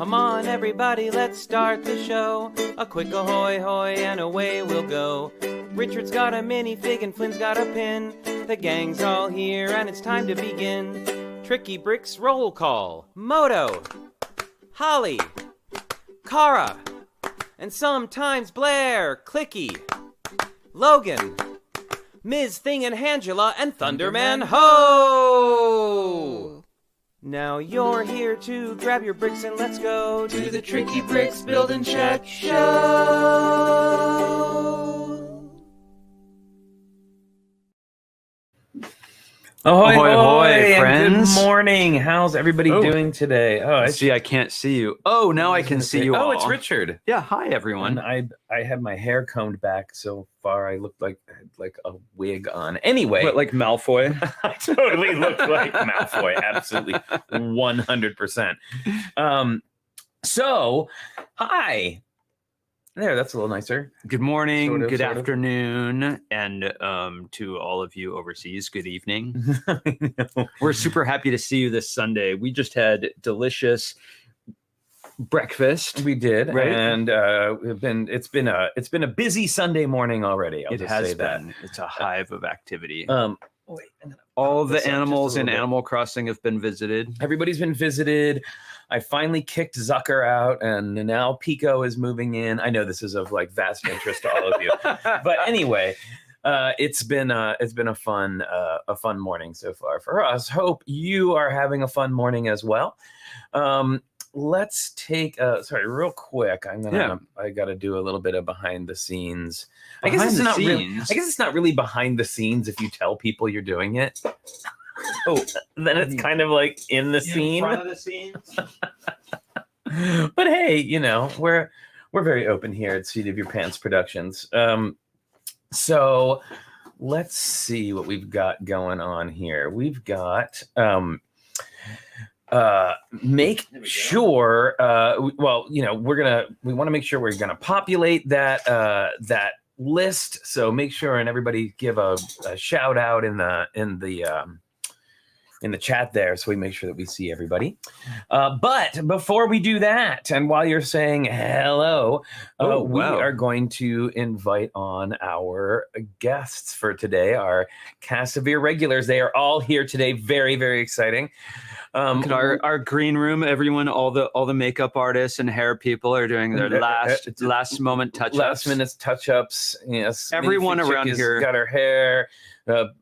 Come on, everybody, let's start the show. A quick ahoy hoy and away we'll go. Richard's got a minifig and Flynn's got a pin. The gang's all here and it's time to begin. Tricky Bricks roll call. Moto, Holly, Kara, and sometimes Blair, Clicky, Logan, Ms. Thing and Angela, and Thunderman Ho! Now you're here to grab your bricks and let's go to the Tricky Bricks Build and Check Show! Ahoy, ahoy, ahoy, friends! Good morning. How's everybody doing today? Oh, I can't see you. Oh, now I can see you all. Oh, it's Richard. Yeah, hi everyone. And I had my hair combed back so far. I looked like I had like a wig on. Anyway, what, like Malfoy? I totally looked like Malfoy. Absolutely, 100%. So, hi. There, that's a little nicer. Good morning, Sort of. afternoon, and to all of you overseas, good evening. We're super happy to see you this Sunday. We just had delicious breakfast. We did, right? And it's been a busy Sunday morning already. It has been. It's a hive of activity. Wait, all the animals in Animal Crossing have been visited. Everybody's been visited. I finally kicked Zucker out, and now Pico is moving in. I know this is of like vast interest to all of you, but anyway, it's been a fun morning so far for us. Hope you are having a fun morning as well. Let's take real quick. I got to do a little bit of behind the scenes. I guess it's not really behind the scenes if you tell people you're doing it. Oh, then it's kind of like in the scene. In front of the scenes. But hey, you know, we're very open here at Seat of Your Pants Productions. So let's see what we've got going on here. We've got make sure we want to make sure we're gonna populate that list. So make sure and everybody give a shout out in the chat there, so we make sure that we see everybody. But before we do that, and while you're saying hello, we are going to invite on our guests for today, our cast of irregulars. They are all here today. Very, very exciting. Our green room, everyone, all the makeup artists and hair people are doing their last moment touch-ups. Last minute touch-ups. Yes. Everyone around here got her hair.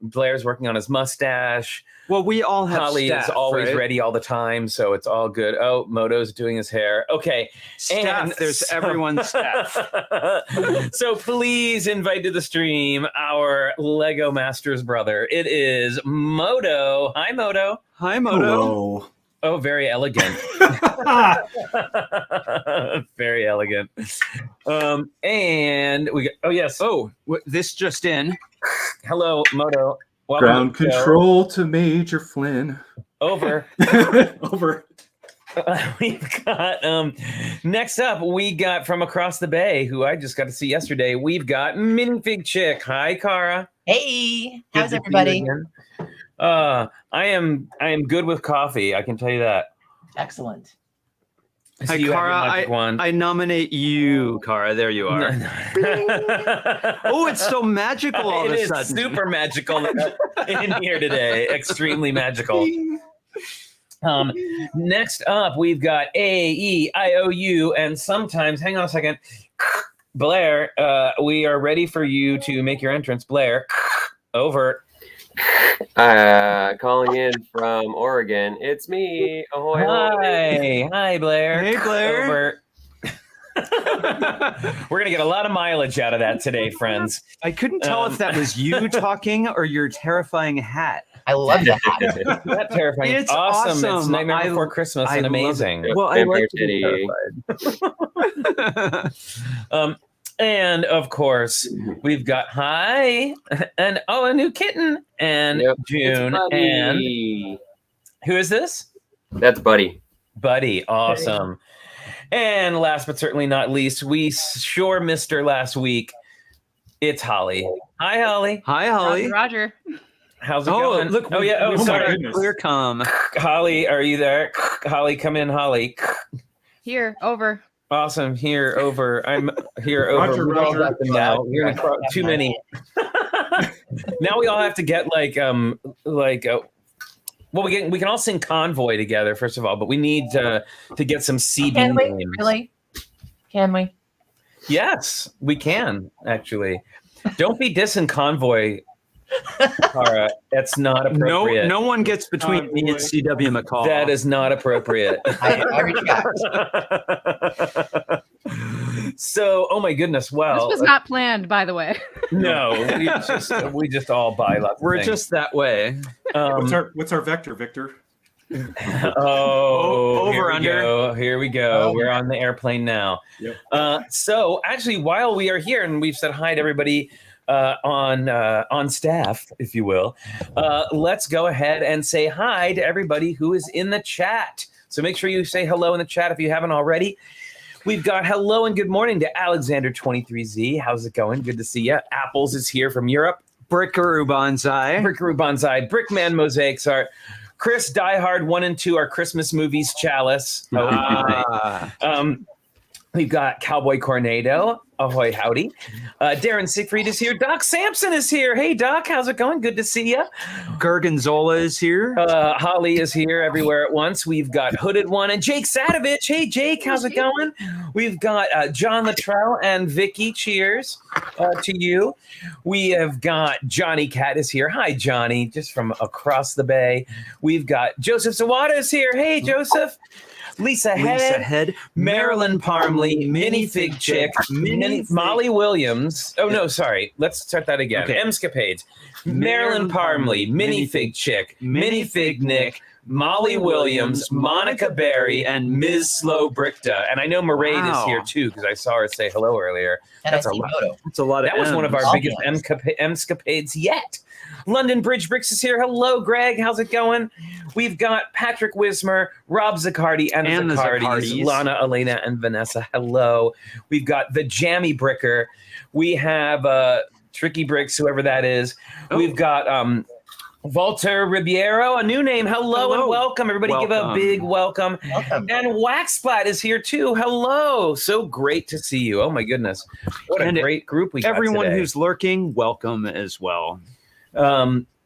Blair's working on his mustache. Well, we all have Holly staff, is always right? ready all the time, so it's all good. Oh, Moto's doing his hair. Okay. Staff, there's everyone's staff. So please invite to the stream our Lego Masters brother. It is Moto. Hi, Moto. Hi, Moto. Hello. Oh, very elegant. Very elegant. And we got, this just in. Hello, Moto. Welcome Ground control to Major Flynn. Over. Over. We've got next up, we got from across the bay, who I just got to see yesterday. We've got Minifig Chick. Hi, Kara. Hey, how's everybody? I am good with coffee. I can tell you that. Excellent. Hi, Kara. I nominate you, Kara. There you are. Oh, it's so magical all of a sudden. It is super magical in here today. Extremely magical. Next up, we've got A-E-I-O-U, and sometimes, hang on a second, Blair, we are ready for you to make your entrance. Blair, over. Calling in from Oregon. It's me. Ahoy. Hi, Blair. Hey, Blair. Over. We're gonna get a lot of mileage out of that today, friends. I couldn't tell if that was you talking or your terrifying hat. I love that. That terrifying. It's awesome. awesome. It's Nightmare Before Christmas and amazing. Well, I like to be terrified. And of course, we've got Hi and a new kitten and June and who is this? That's Buddy. Buddy, awesome. And last but certainly not least, we sure missed her last week. It's Holly. Hi, Holly. Hi, Holly. Roger. How's it going? Look, sorry. Clear come. Holly, are you there? Holly, come in, Holly. Here, over. Awesome. Here, over. I'm here, over. Roger, We all Roger. got them now. You're gonna too many. Now we all have to get well, we can all sing Convoy together, first of all, but we need to get some CD Can we? names. Really? Can we? Yes, we can, actually. Don't be dissing Convoy, Tara. That's not appropriate. No one gets between me and C.W. McCall. That is not appropriate. I retract. So, oh my goodness. Well, This was not planned, by the way. no, we just all buy lots of We're things. just that way. What's our vector, Victor? Over, under. Here we go. Oh, We're on the airplane now. Yep. So actually, while we are here and we've said hi to everybody on staff, if you will, let's go ahead and say hi to everybody who is in the chat. So make sure you say hello in the chat if you haven't already. We've got hello and good morning to Alexander23Z. How's it going? Good to see you. Apples is here from Europe. Brickaroo Bonsai. Brickaroo Bonsai. Brickman Mosaics Art. Chris Diehard 1 and 2 are Christmas movies. Chalice. We've got Cowboy Cornado. Ahoy, howdy. Darren Siegfried is here. Doc Sampson is here. Hey, Doc, how's it going? Good to see you. Gorgonzola is here. Holly is here everywhere at once. We've got Hooded One and Jake Sadovich. Hey, Jake, how's it going? We've got John Luttrell and Vicky. Cheers to you. We have got Johnny Cat is here. Hi, Johnny, just from across the bay. We've got Joseph Zawada is here. Hey, Joseph. Lisa Head, Marilyn Parmley, Minifig Chick, Molly Williams. Oh, no, sorry. Let's start that again. Okay. Emscapades. Marilyn Parmley, Minifig Chick, Minifig Nick, Molly Williams, Monica Berry, and Ms. Slow Brickta. And I know Mairead is here too because I saw her say hello earlier. And That's I a see lot. Moto. That's a lot of That was one of our All biggest M's. Emscapades yet. London Bridge Bricks is here. Hello, Greg. How's it going? We've got Patrick Wismer, Rob Zaccardi, and the Zaccardis, Lana, Elena, and Vanessa. Hello. We've got the Jammy Bricker. We have Tricky Bricks, whoever that is. We've got Walter Ribeiro, a new name. Hello and welcome. Everybody give a big welcome. Welcome. And Waxsplat is here too. Hello. So great to see you. Oh my goodness. What a great group we got Everyone today. who's lurking, welcome as well.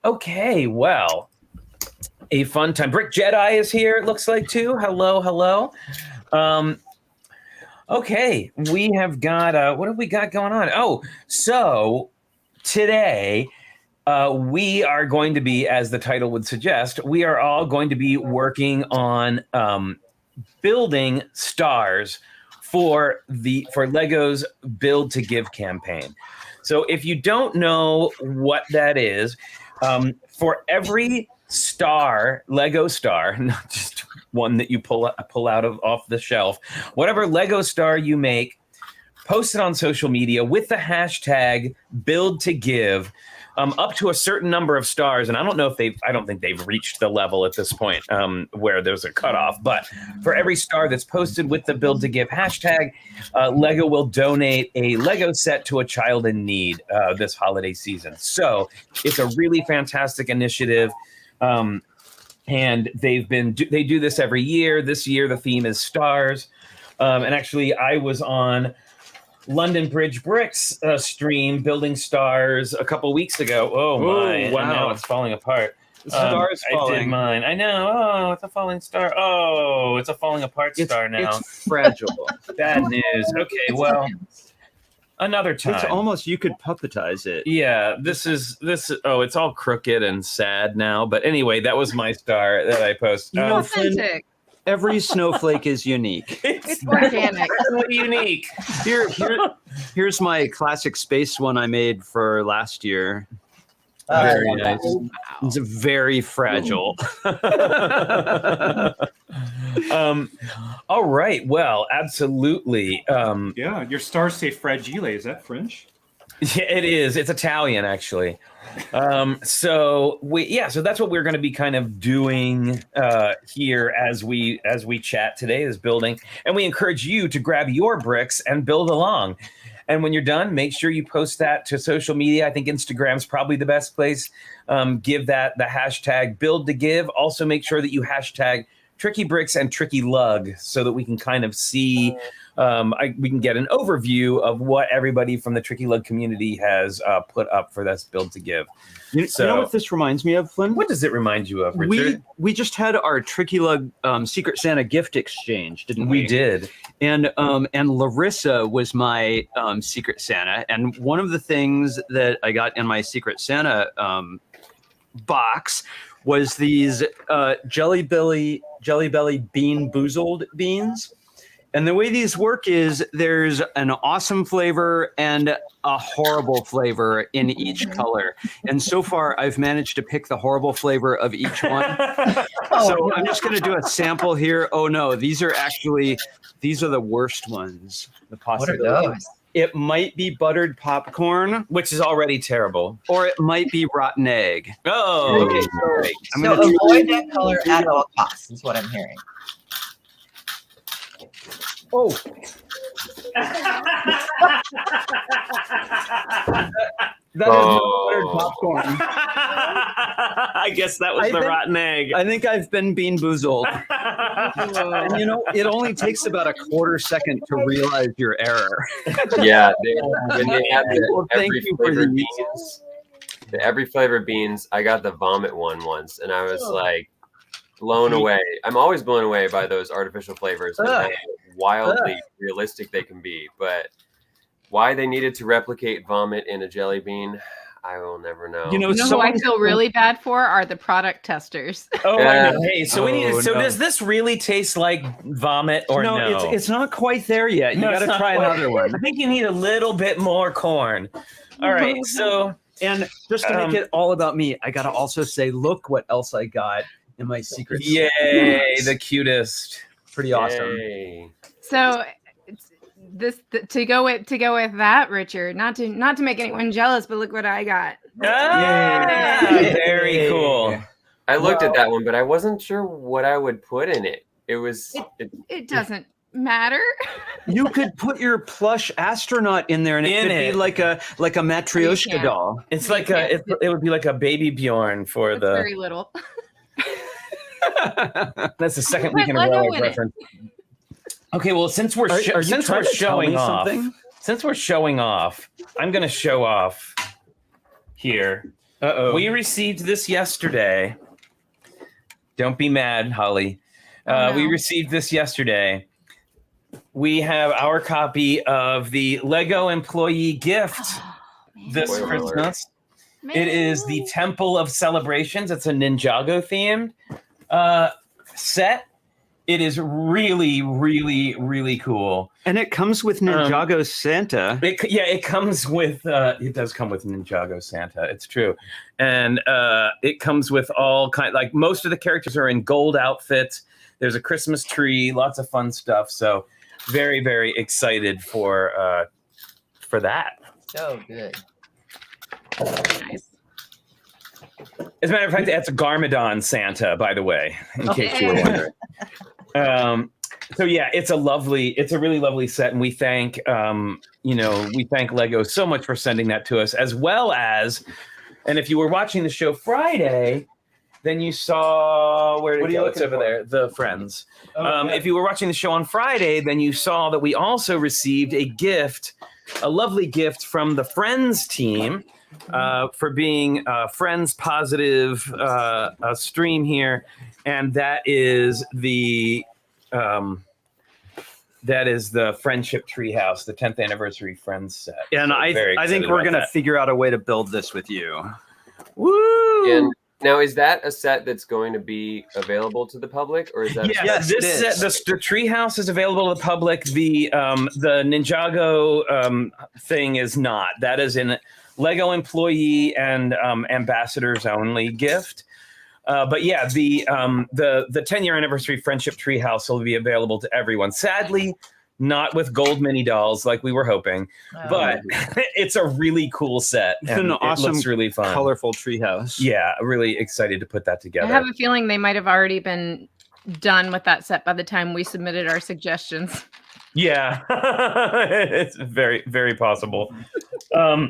Okay, well, a fun time. Brick Jedi is here, it looks like, too. Hello, hello. Okay, we have got, what have we got going on? Oh, so today we are going to be, as the title would suggest, we are all going to be working on building stars for Lego's Build to Give campaign. So if you don't know what that is, for every star, Lego star, not just one that you pull out of off the shelf, whatever Lego star you make, post it on social media with the hashtag Build to Give, up to a certain number of stars. And I don't think they've reached the level at this point where there's a cutoff. But for every star that's posted with the Build to Give hashtag, Lego will donate a Lego set to a child in need this holiday season. So it's a really fantastic initiative. And they do this every year. This year, the theme is stars. And actually, I was on London Bridge Bricks stream building stars a couple weeks ago. Oh my! Wow. And now it's falling apart. The star is I did falling. mine. I know. Oh, it's a falling star. Oh, it's a falling apart star now. It's fragile. Bad news. Okay, well, another time. It's almost, you could puppetize it. Yeah, this. Oh, it's all crooked and sad now. But anyway, that was my star that I posted. You know, Flynn, Authentic. every snowflake is unique. It's organic. really unique. Here's my classic space one I made for last year. Very nice. It's very fragile. All right. Well, absolutely. Yeah, your stars say fragile. Is that French? Yeah, it is. It's Italian, actually. So that's what we're going to be kind of doing here as we chat today, is building, and we encourage you to grab your bricks and build along. And when you're done, make sure you post that to social media. I think Instagram's probably the best place. Give that the hashtag Build to Give. Also, make sure that you hashtag Tricky Bricks and Tricky Lug so that we can kind of see, we can get an overview of what everybody from the Tricky Lug community has put up for this build to give. You know what this reminds me of, Flynn? What does it remind you of, Richard? We just had our Tricky Lug Secret Santa gift exchange, didn't we? We did. And Larissa was my Secret Santa. And one of the things that I got in my Secret Santa box was these Jelly Belly Bean Boozled beans. And the way these work is there's an awesome flavor and a horrible flavor in each color. And so far, I've managed to pick the horrible flavor of each one. So I'm just going to do a sample here. Oh, no, these are the worst ones. The What are those? It might be buttered popcorn, Which is already terrible. or it might be rotten egg. Oh, Okay, so I'm So going to avoid that color at all costs, is what I'm hearing. Oh. That is buttered popcorn. I guess that was I the think- rotten egg. I think I've been bean boozled. And it only takes about a quarter second to realize your error. Yeah, when they had Well, the thank every you for flavored these. beans, the every flavor beans, I got the vomit one once, and I was like blown away. I'm always blown away by those artificial flavors and how wildly realistic they can be. But why they needed to replicate vomit in a jelly bean, I will never know. You know who I feel really bad for are the product testers. Oh, Yeah. I know. Hey, so we need. Oh, So no. does this really taste like vomit or no? It's not quite there yet. You No, got it's to not try quite. another one. I think you need a little bit more corn. All right, so And just to make it all about me, I got to also say, look what else I got in my secret. yay, the cutest. Pretty awesome. Yay. So to go with that, Richard. Not to make anyone jealous, but look what I got. Ah, very cool. I looked at that one, but I wasn't sure what I would put in it. It doesn't matter. You could put your plush astronaut in there, and it could be like a Matryoshka can't. doll. It's like it would be like a baby Bjorn for It's the. very little. That's the second Put week in a Lego row in I've it. referenced. Okay, well, since we're Are you since trying we're to tell me showing off, something? since we're showing off, I'm going to show off here. Uh-oh. We received this yesterday. Don't be mad, Holly. Oh, We no. received this yesterday. We have our copy of the Lego employee gift this Spoiler alert. Christmas. It is the Temple of Celebrations. It's a Ninjago themed set. It is really, really, really cool. And it comes with Ninjago Santa. It comes with. It does come with Ninjago Santa. It's true, and it comes with all kind. Like most of the characters are in gold outfits. There's a Christmas tree, lots of fun stuff. So, very, very excited for that. So good. Nice. As a matter of fact, that's a Garmadon Santa, by the way, in case you were wondering. So yeah, it's a really lovely set, and we thank Lego so much for sending that to us, as well as, and if you were watching the show Friday, then you saw where What are you it's looking over for? there, the Friends. Yeah. If you were watching the show on Friday, then you saw that we also received a lovely gift from the Friends team. For being Friends positive stream here, and that is the Friendship Treehouse, the 10th anniversary Friends set. And So very I think excited we're about going to that. figure out a way to build this with you. Woo! And now, is that a set that's going to be available to the public, or is that? Yes, it this is. set, the Treehouse is available to the public. The Ninjago thing is not. That is in Lego employee and ambassadors only gift. But yeah, the 10-year anniversary Friendship Treehouse will be available to everyone. Sadly, not with gold mini dolls like we were hoping, but it's a really cool set. It's And an it awesome, looks really fun. colorful treehouse. Yeah, really excited to put that I together. have a feeling they might have already been done with that set by the time we submitted our suggestions. Yeah, it's very, very possible. All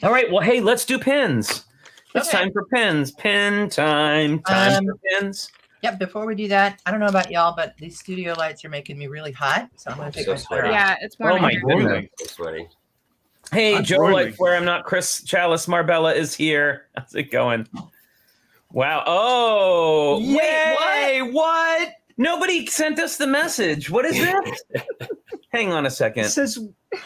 right, well, hey, let's do pins. It's Okay. time for pins. Pin time. Time for pins. Yep. Before we do that, I don't know about y'all, but these studio lights are making me really hot, so I'm going to take So my sweater sweaty. off. Yeah, it's warm. Oh in my here. goodness. Roiling. So sweaty. Hey, I'm Joe, roiling. like where I'm not Chris Chalice Marbella is here. How's it going? Wow. Oh, Yay! What? Nobody sent us the message. What is this? Hang on a It second. says,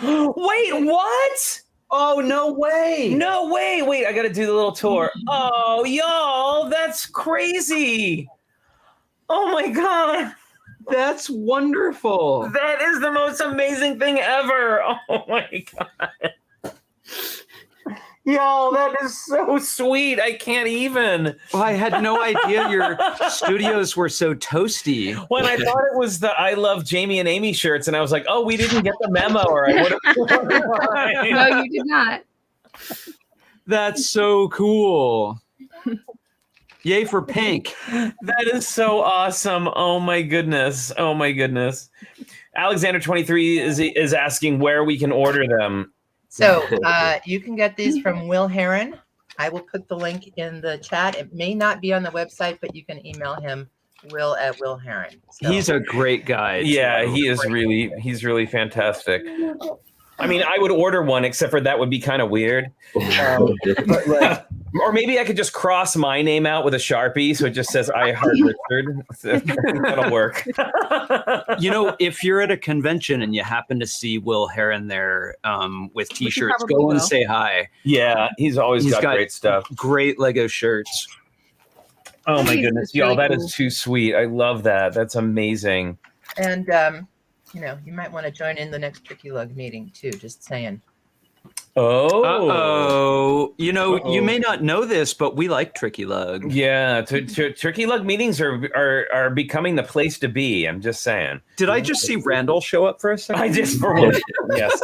Wait, what? oh, no way. No way. Wait, I got to do the little tour. Oh, y'all, that's crazy. Oh my God. That's wonderful. That is the most amazing thing ever. Oh my God. Y'all, that is so sweet. I can't even. Well, I had no idea your studios were so toasty. When I thought it was the I Love Jamie and Amy shirts, and I was like, oh, we didn't get the memo, or I would have. No, you did not. That's so cool. Yay for pink. That is so awesome. Oh my goodness. Oh my goodness. Alexander 23 is asking where we can order them. So you can get these from Will Heron. I will put the link in the chat. It may not be on the website, but you can email him, Will at Will Heron. So, He's a great guy. Yeah, too. he's really fantastic. I mean, I would order one, except for that would be kind of weird. But like, or maybe I could just cross my name out with a Sharpie, so it just says I Heart Richard. That'll work. You know, if you're at a convention and you happen to see Will Heron there with T-shirts, probably go and will. say hi. Yeah, he's always He's got got- great stuff. Great Lego shirts. Oh my He's goodness, just y'all, really that cool. is too sweet. I love that. That's amazing. And, you know, you might want to join in the next Tricky Lug meeting too, just saying. Oh, Uh-oh. You know, you Uh-oh. may not know this, but we like Tricky Lug. yeah. Turkey Lug meetings are becoming the place to be. I'm just saying. Did I just see Randall show up for a second? I just for one, yes.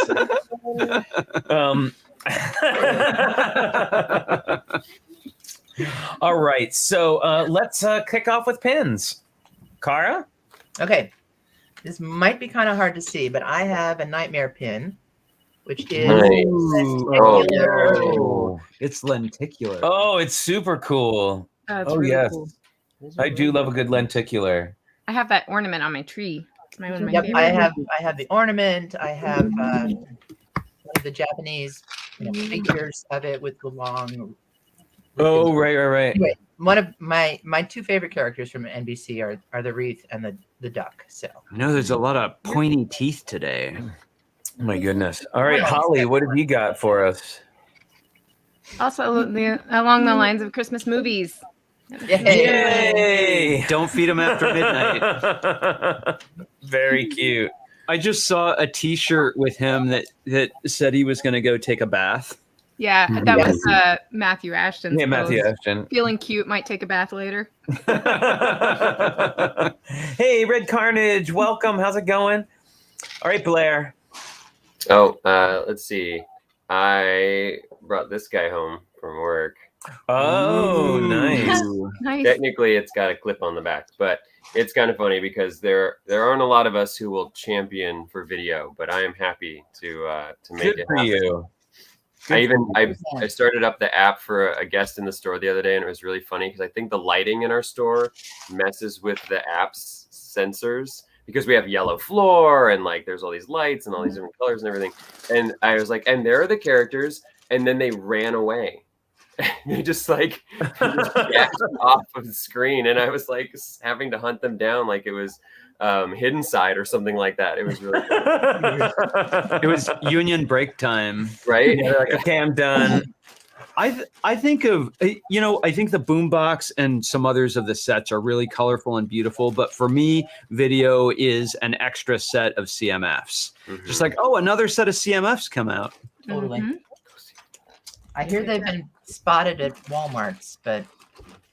All right, so let's kick off with pins. Kara? Okay. This might be kind of hard to see, but I have a nightmare pin, which is Nice. lenticular. Oh, it's lenticular. Oh, it's super cool. That's Oh, really yes. cool. I do love a good lenticular. I have that ornament on my tree. It's one of my Yep, favorites. I have the ornament. I have one of the Japanese figures of it with the long. Oh, right. Anyway, one of my two favorite characters from NBC are the wreath and the duck. So I know there's a lot of pointy teeth today. Oh my goodness. All right, Holly, what have you got for us? Also, along the lines of Christmas movies. Yay! Don't feed them after midnight. Very cute. I just saw a T-shirt with him that said he was going to go take a bath. Yeah, that Yes. was Matthew Ashton's Yeah, Matthew pose. Ashton. Feeling cute, might take a bath later. Hey, Red Carnage, welcome. How's it going? All right, Blair. Oh, let's see. I brought this guy home from work. Oh, nice. Nice. Technically, it's got a clip on the back, but it's kind of funny because there aren't a lot of us who will champion for video, but I am happy to make Good it for happen. you. I started up the app for a guest in the store the other day, and it was really funny because I think the lighting in our store messes with the app's sensors because we have yellow floor and like there's all these lights and all these different colors and everything. And I was like, and there are the characters, and then they ran away. They just like dashed off of the screen, and I was like having to hunt them down like it was Hidden Side or something like that. It was really cool. It was union break time. Right. Yeah, they're like, okay, I'm done. I think of, you know, I think the boombox and some others of the sets are really colorful and beautiful. But for me, video is an extra set of CMFs. Mhm. Just like, oh, another set of CMFs come out. Totally. Mhm. I hear they've been spotted at Walmart's, but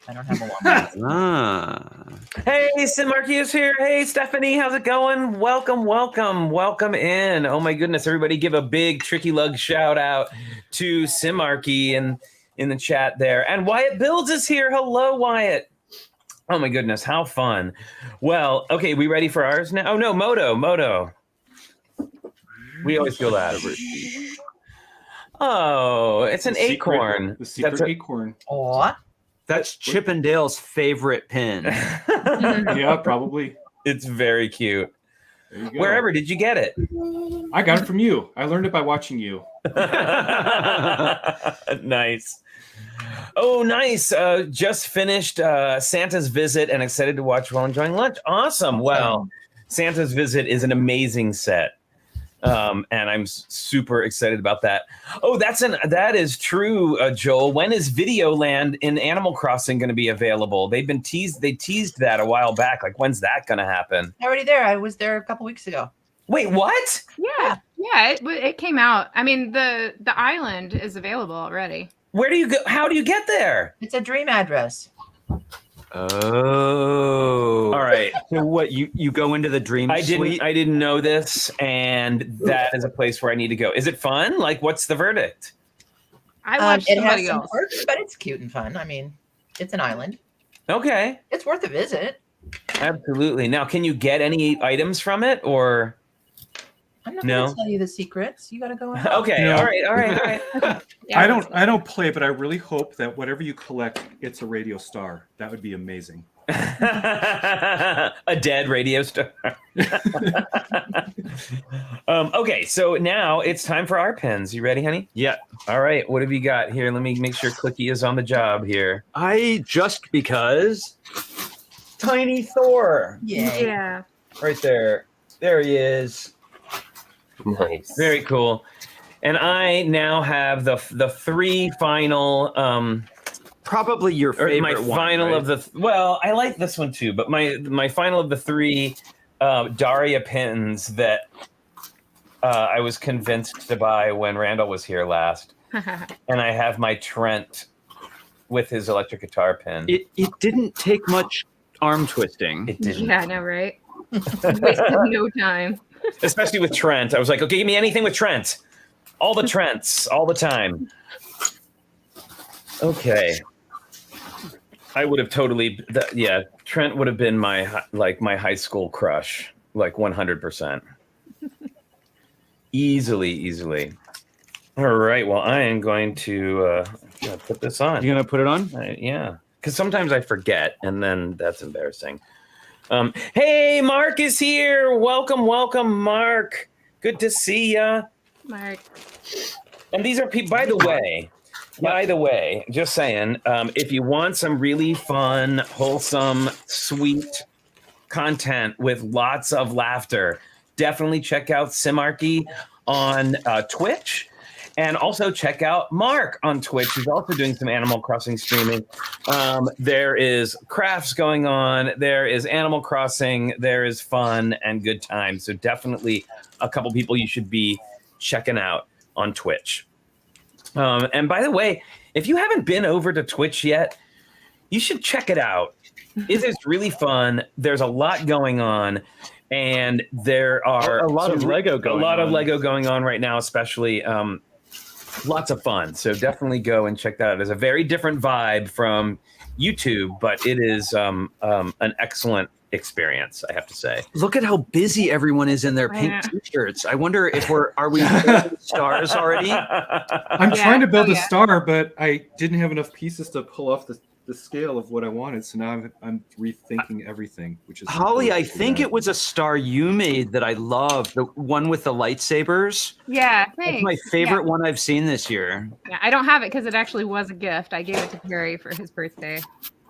I don't have a Walmart. Ah. Hey, Marky is here. Hey, Stephanie, how's it going? Welcome in. Oh my goodness, everybody give a big Tricky Lug shout out to Simarchy in the chat there. And Wyatt Builds is here. Hello, Wyatt. Oh my goodness, how fun. Well, okay, we ready for ours now? Oh no, Moto. We always feel that. Oh, it's an acorn. The secret That's a- acorn. Aw. That's Chippendale's favorite pin. Yeah, probably. It's very cute. There you go. Wherever did you get it? I got it from you. I learned it by watching you. Nice. Oh, nice. Just finished Santa's visit and excited to watch while enjoying lunch. Awesome. Well, Santa's visit is an amazing set. And I'm super excited about that. Oh, that is true, Joel. When is Videoland in Animal Crossing going to be available? They teased that a while back. Like, when's that going to happen? Already there. I was there a couple weeks ago. Wait, what? Yeah, it came out. I mean, the island is available already. Where do you go? How do you get there? It's a dream address. Oh. All right. So what, you go into the dream suite? I didn't know this, and that is a place where I need to go. Is it fun? Like, what's the verdict? I watched It has somebody some else. quirks, but it's cute and fun. I mean, it's an island. Okay. It's worth a visit. Absolutely. Now, can you get any items from it, or? I'm not No. going to tell you the secrets. You got to go in. Okay. No. All right. Yeah, I don't play, but I really hope that whatever you collect, it's a radio star. That would be amazing. A dead radio star. Okay, so now it's time for our pins. You ready, honey? Yeah. All right. What have you got here? Let me make sure Clicky is on the job here. Just because Tiny Thor. Yay. yeah. Right there. There he is. Nice. Very cool. And I now have the three final Probably your or favorite my one, final right? of the well, I like this one too, but my final of the three Daria pins that I was convinced to buy when Randall was here last. And I have my Trent with his electric guitar pin. It didn't take much arm twisting. It didn't. Yeah, I know, right? Wasted no time. Especially with Trent. I was like, okay, give me anything with Trent. All the Trents, all the time. Okay. I would have totally, Trent would have been my high school crush, like 100%. Easily. All right, well, I am going to put this on. You gonna put it on? Yeah, because sometimes I forget, and then that's embarrassing. Hey, Mark is here. Welcome, Mark. Good to see ya. Mark. And these are people. By the way, just saying, if you want some really fun, wholesome, sweet content with lots of laughter, definitely check out Simarchy on Twitch. And also check out Mark on Twitch, who's also doing some Animal Crossing streaming. There is crafts going on. There is Animal Crossing. There is fun and good times. So definitely a couple people you should be checking out on Twitch. And by the way, if you haven't been over to Twitch yet, you should check it out. It is really fun. There's a lot going on. And there are A lot of Lego going on right now, especially. Lots of fun. So definitely go and check that out. It's a very different vibe from YouTube, but it is an excellent experience, I have to say. Look at how busy everyone is in their pink Yeah. T-shirts. I wonder if are we stars already? I'm Yeah. trying to build Oh, a yeah. star, but I didn't have enough pieces to pull off the scale of what I wanted. So now I'm rethinking everything, which is Holly, I think it was a star you made that I love. The one with the lightsabers. Yeah, That's thanks. my favorite one I've seen this year. Yeah, I don't have it because it actually was a gift. I gave it to Perry for his birthday.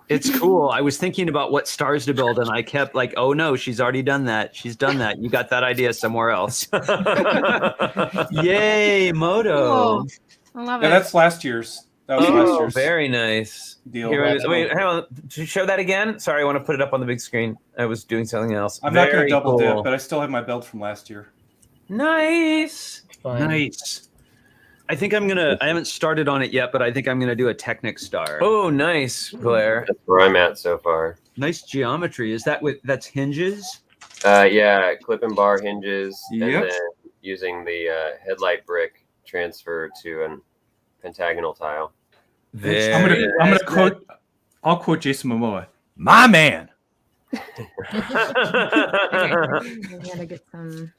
It's cool. I was thinking about what stars to build, and I kept like, oh no, she's already done that. She's done that. You got that idea somewhere else. Yay, Moto. Cool. I love Yeah, it. that's last year's. That was last Oh, year's very nice. deal. Here it is. Wait, hang on. To show that again? Sorry, I want to put it up on the big screen. I was doing something else. I'm not going Very to double cool. dip, but I still have my belt from last year. Nice. Fun. Nice. I think I haven't started on it yet, but I think I'm gonna do a Technic star. Oh, nice, Blair. That's where I'm at so far. Nice geometry. Is that that's hinges? Yeah, clip and bar hinges, Yep. and then using the headlight brick transfer to an pentagonal tile. Very I'm nice. gonna quote. I'll quote Jason Momoa. My man. Okay. I gotta get some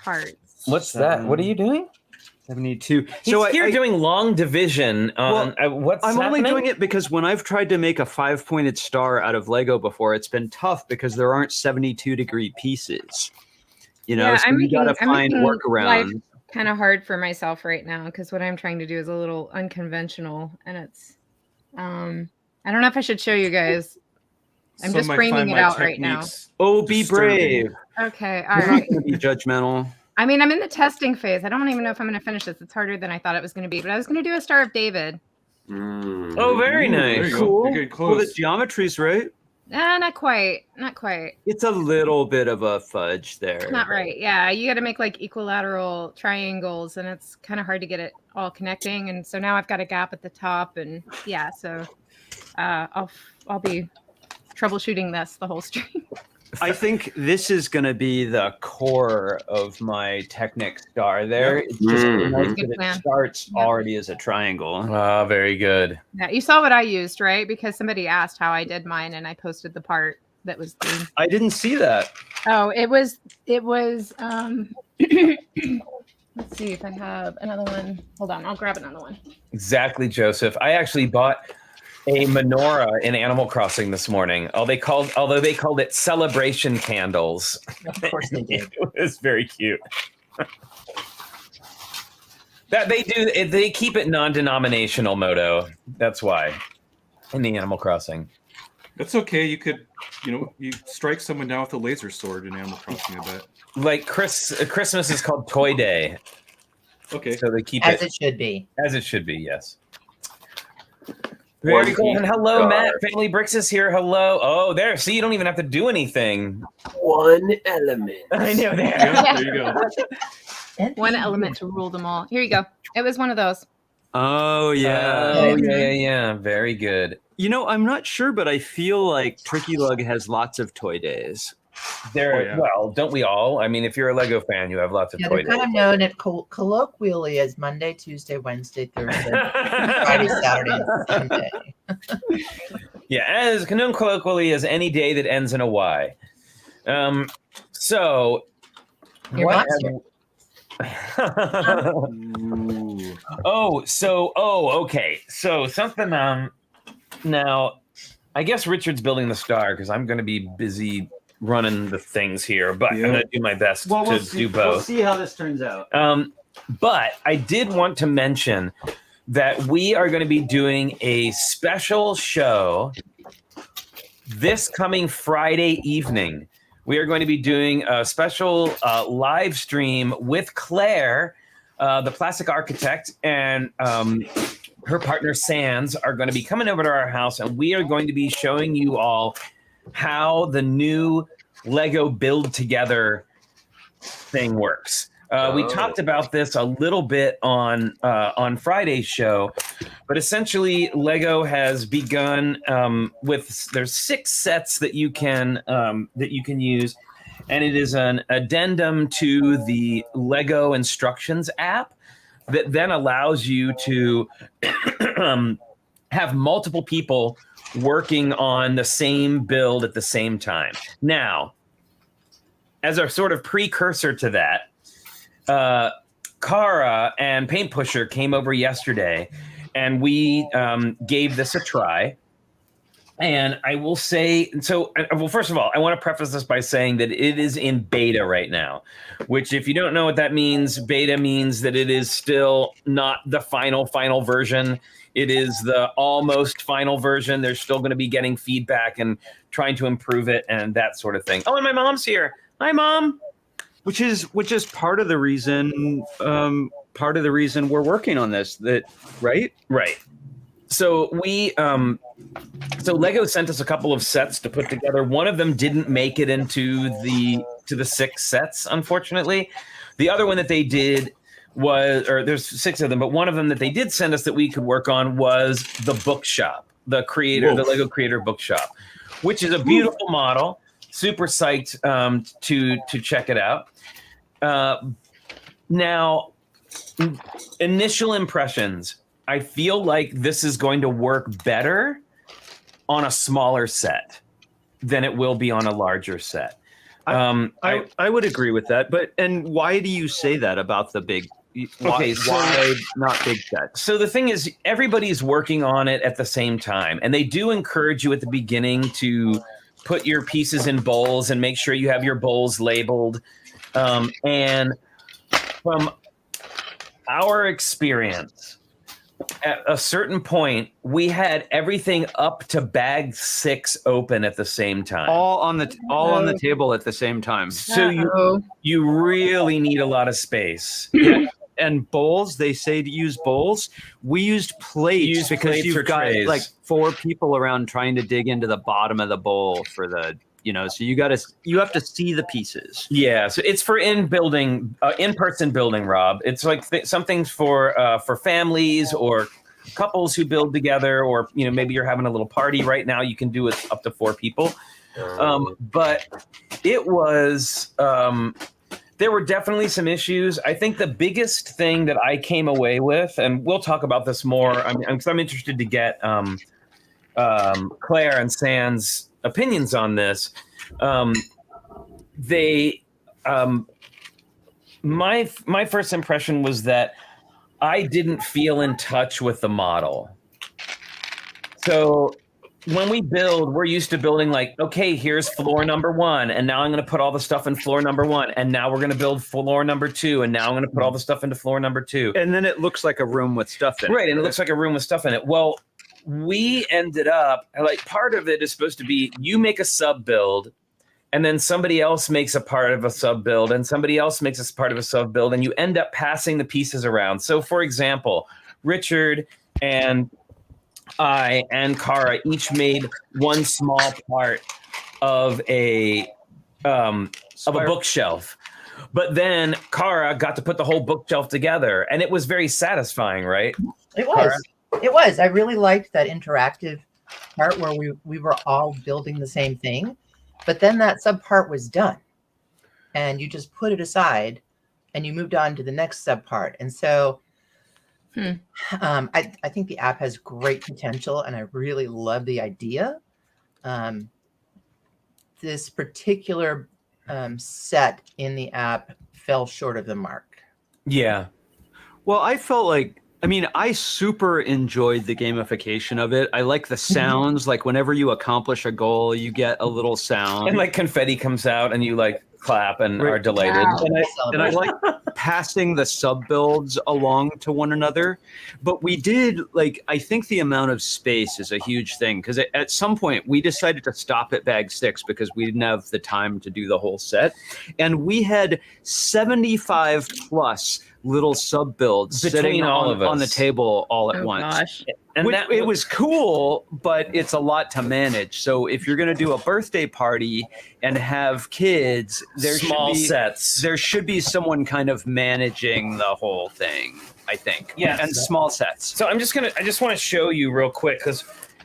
parts. What's that? What are you doing? 72. He's So here I doing long division on what's I'm only happening? doing it because when I've tried to make a 5-pointed star out of Lego before, it's been tough because there aren't 72-degree pieces. You know, Yeah, so you gotta find life workarounds. kind of hard for myself right now because what I'm trying to do is a little unconventional, and it's I don't know if I should show you guys. I'm Some just might framing find it my out right now. techniques Oh, be disturbing. brave. Okay, all You're right. not going to be judgmental. I mean, I'm in the testing phase. I don't even know if I'm going to finish this. It's harder than I thought it was going to be, but I was going to do a Star of David. Mm. Oh, very Ooh, there nice. you go. Cool. You're getting Well, the close. geometry's right. Not quite. Not quite. It's a little bit of a fudge there. Not right. Yeah, you got to make like equilateral triangles, and it's kind of hard to get it all connecting. And so now I've got a gap at the top, and yeah, so I'll be troubleshooting this the whole stream. I think this is going to be the core of my Technic star there. Yep. It's just Mhm. nice Good that it plan. starts Yep. already as a triangle. Ah, very good. Yeah, you saw what I used, right? Because somebody asked how I did mine, and I posted the part that was the. I didn't see that. Oh, it was. Let's see if I have another one. Hold on, I'll grab another one. Exactly, Joseph. I actually bought a menorah in Animal Crossing this morning. Although they called it celebration candles. Of course they did. It was very cute. That they keep it non-denominational, Moto. That's why in the Animal Crossing. That's okay. You could, you strike someone down with a laser sword in Animal Crossing, I bet. Like Christmas is called Toy Day, Okay. so they keep As it it should be. as it should be. Yes. One Very cool. And hello, star. Matt. Family Bricks is here. Hello. Oh, there. See, you don't even have to do anything. One element. I know there. Yeah, there you go. One element to rule them all. Here you go. It was one of those. Oh, yeah. Oh, yeah. Very good. You know, I'm not sure, but I feel like Tricky Lug has lots of toy days. There. Oh, yeah. Well, don't we all? I mean, if you're a Lego fan, you have lots of Yeah, toy they're kind days. of known at colloquially as Monday, Tuesday, Wednesday, Thursday, Friday, Saturday, and Sunday. Yeah, as known colloquially as any day that ends in a Y. So. Your what monster. Ooh. Okay. So something. Now, I guess Richard's building the star because I'm going to be busy running the things here, but I'm Yeah. going to do my best to do both. We'll see how this turns out. But I did want to mention that we are going to be doing a special show this coming Friday evening. We are going to be doing a special live stream with Claire, the plastic architect, and her partner Sands are going to be coming over to our house, and we are going to be showing you all how the new Lego build together thing works. We Oh. talked about this a little bit on Friday's show, but essentially Lego has begun there's 6 sets that you can use, and it is an addendum to the Lego instructions app that then allows you to have multiple people working on the same build at the same time. Now, as a sort of precursor to that, Kara and Paint Pusher came over yesterday, and we gave this a try. And I will say, first of all, I want to preface this by saying that it is in beta right now, which if you don't know what that means, beta means that it is still not the final version. It is the almost final version. They're still going to be getting feedback and trying to improve it and that sort of thing. Oh, and my mom's here. Hi, Mom. Which is part of the reason we're working on this. Right. So Lego sent us a couple of sets to put together. One of them didn't make it into the 6 sets, unfortunately. The other one that they did there's 6 of them, but one of them that they did send us that we could work on was the bookshop, the Lego Creator Bookshop, which is a beautiful model. Super psyched to check it out. Now, initial impressions. I feel like this is going to work better on a smaller set than it will be on a larger set. I would agree with that. And why do you say that about the big Okay, so- why not big sets? So the thing is, everybody's working on it at the same time, and they do encourage you at the beginning to put your pieces in bowls and make sure you have your bowls labeled. And from our experience, at a certain point, we had everything up to bag 6 open at the same time. All on the table at the same time. So you really need a lot of space. And bowls, they say to use bowls. We used plates because plates or you've got trays. like 4 people around trying to dig into the bottom of the bowl for the, so you have to see the pieces. Yeah, so it's for in-person building, Rob. It's like some things for families or couples who build together, or maybe you're having a little party right now. You can do it up to 4 people. But it was there were definitely some issues. I think the biggest thing that I came away with, and we'll talk about this more, because I'm interested to get Claire and San's opinions on this. My first impression was that I didn't feel in touch with the model. So when we build, we're used to building like, okay, here's floor number 1, and now I'm going to put all the stuff in floor number 1, and now we're going to build floor number 2, and now I'm going to put all the stuff into floor number 2. And then it looks like a room with stuff in it. Right, and it looks like a room with stuff in it. Well, we ended up, like, part of it is supposed to be you make a sub build, and then somebody else makes a part of a sub build, and somebody else makes a part of a sub build, and you end up passing the pieces around. So, for example, Richard and I and Kara each made one small part of a bookshelf. But then Kara got to put the whole bookshelf together, and it was very satisfying, right? It was. Kara? It was. I really liked that interactive part where we were all building the same thing, but then that sub part was done, and you just put it aside, and you moved on to the next sub part. And so I think the app has great potential, and I really love the idea. This particular set in the app fell short of the mark. Yeah. Well, I felt like, I super enjoyed the gamification of it. I like the sounds. Like whenever you accomplish a goal, you get a little sound. And like confetti comes out and you like clap and are delighted. Wow. And I like passing the sub builds along to one another. But we did, I think the amount of space is a huge thing, because at some point we decided to stop at bag 6 because we didn't have the time to do the whole set. And we had 75 plus little sub builds Between sitting all of us on the table all at once. Gosh. And It was cool, but it's a lot to manage. So if you're going to do a birthday party and have kids, there should be someone kind of managing the whole thing, I think. Yes. And small sets. So I just want to show you real quick,